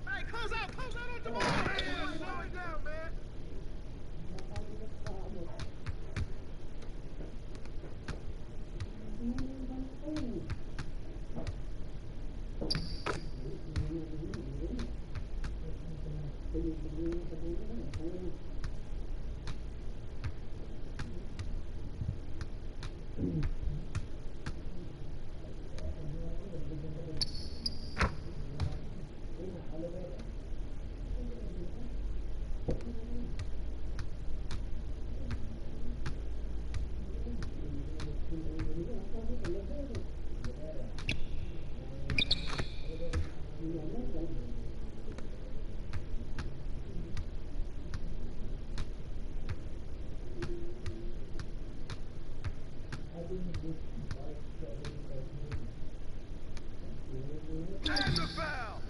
Hey, close out on DeMar. Hey, slow it down, man. That's a foul.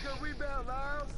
Good rebound, Lyles.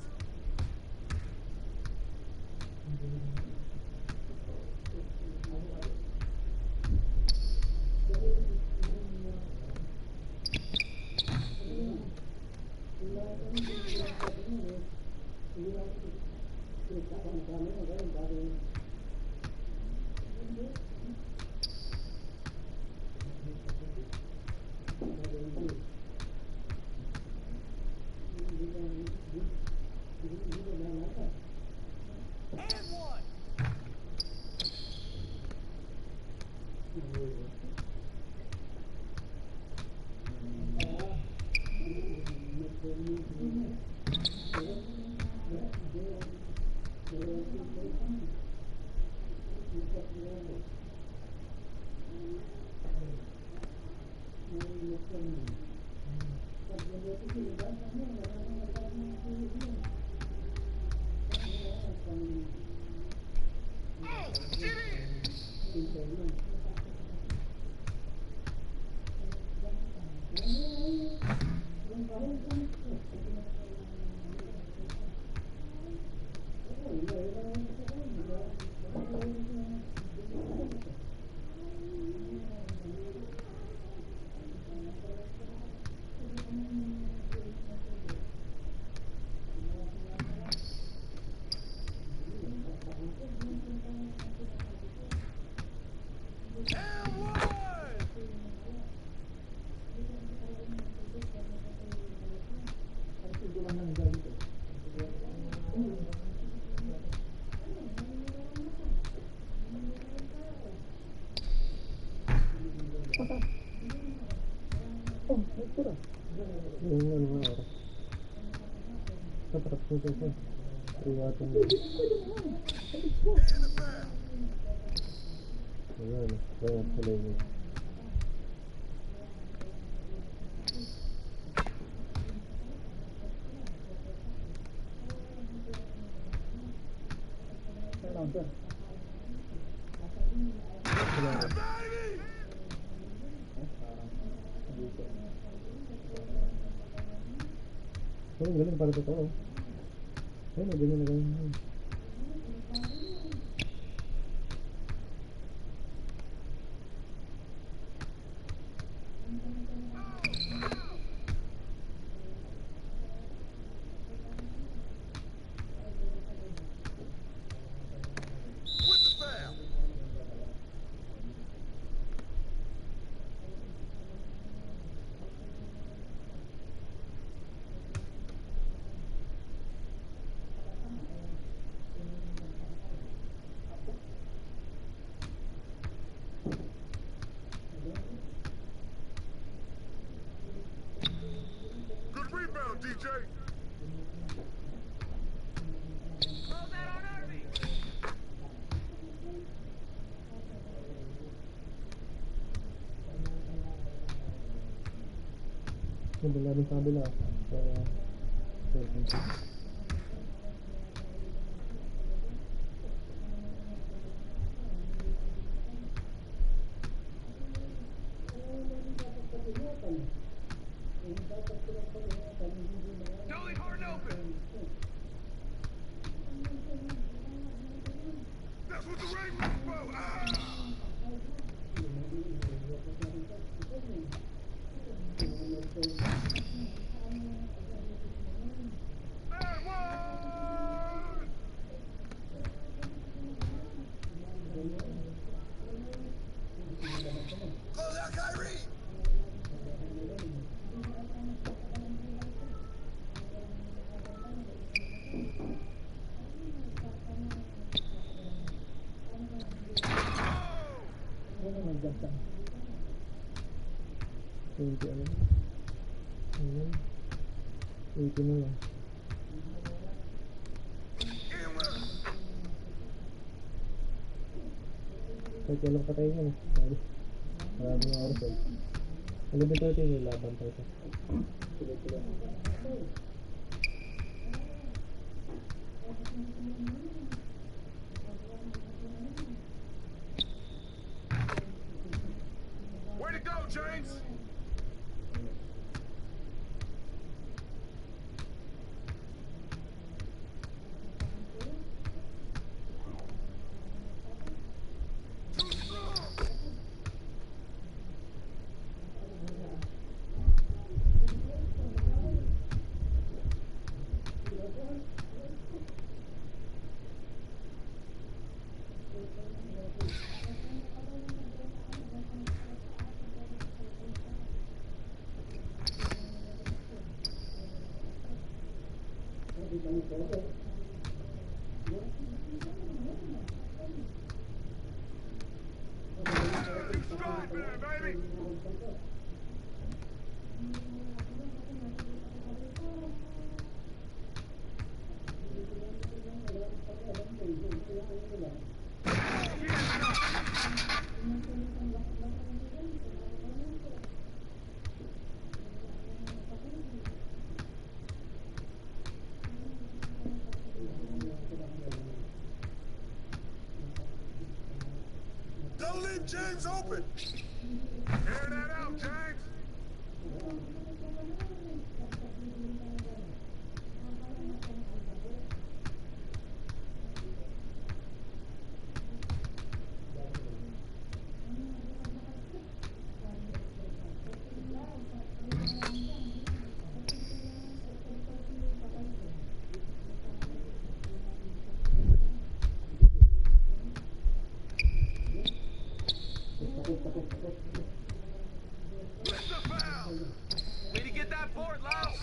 Galing para totoo. Ayun, ganyan na ganyan. Good rebound, DJ. Call that on Irving. Kabila din sa kabila. Don't leave hard and open. That's what the ring was for. And one. Close out, Kyrie. Kahit walang patayin yun. Maraming oras eh. 11:30 yung laban tayo. Way to go, James. Stride man, baby. Don't leave James open. Air that out, James. Way to get that board, Lau.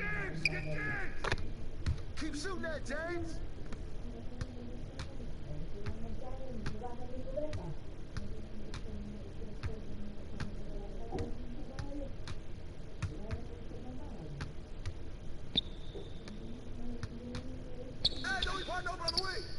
James, get James! Keep shooting that, James! Hey, don't be parked over on the wing!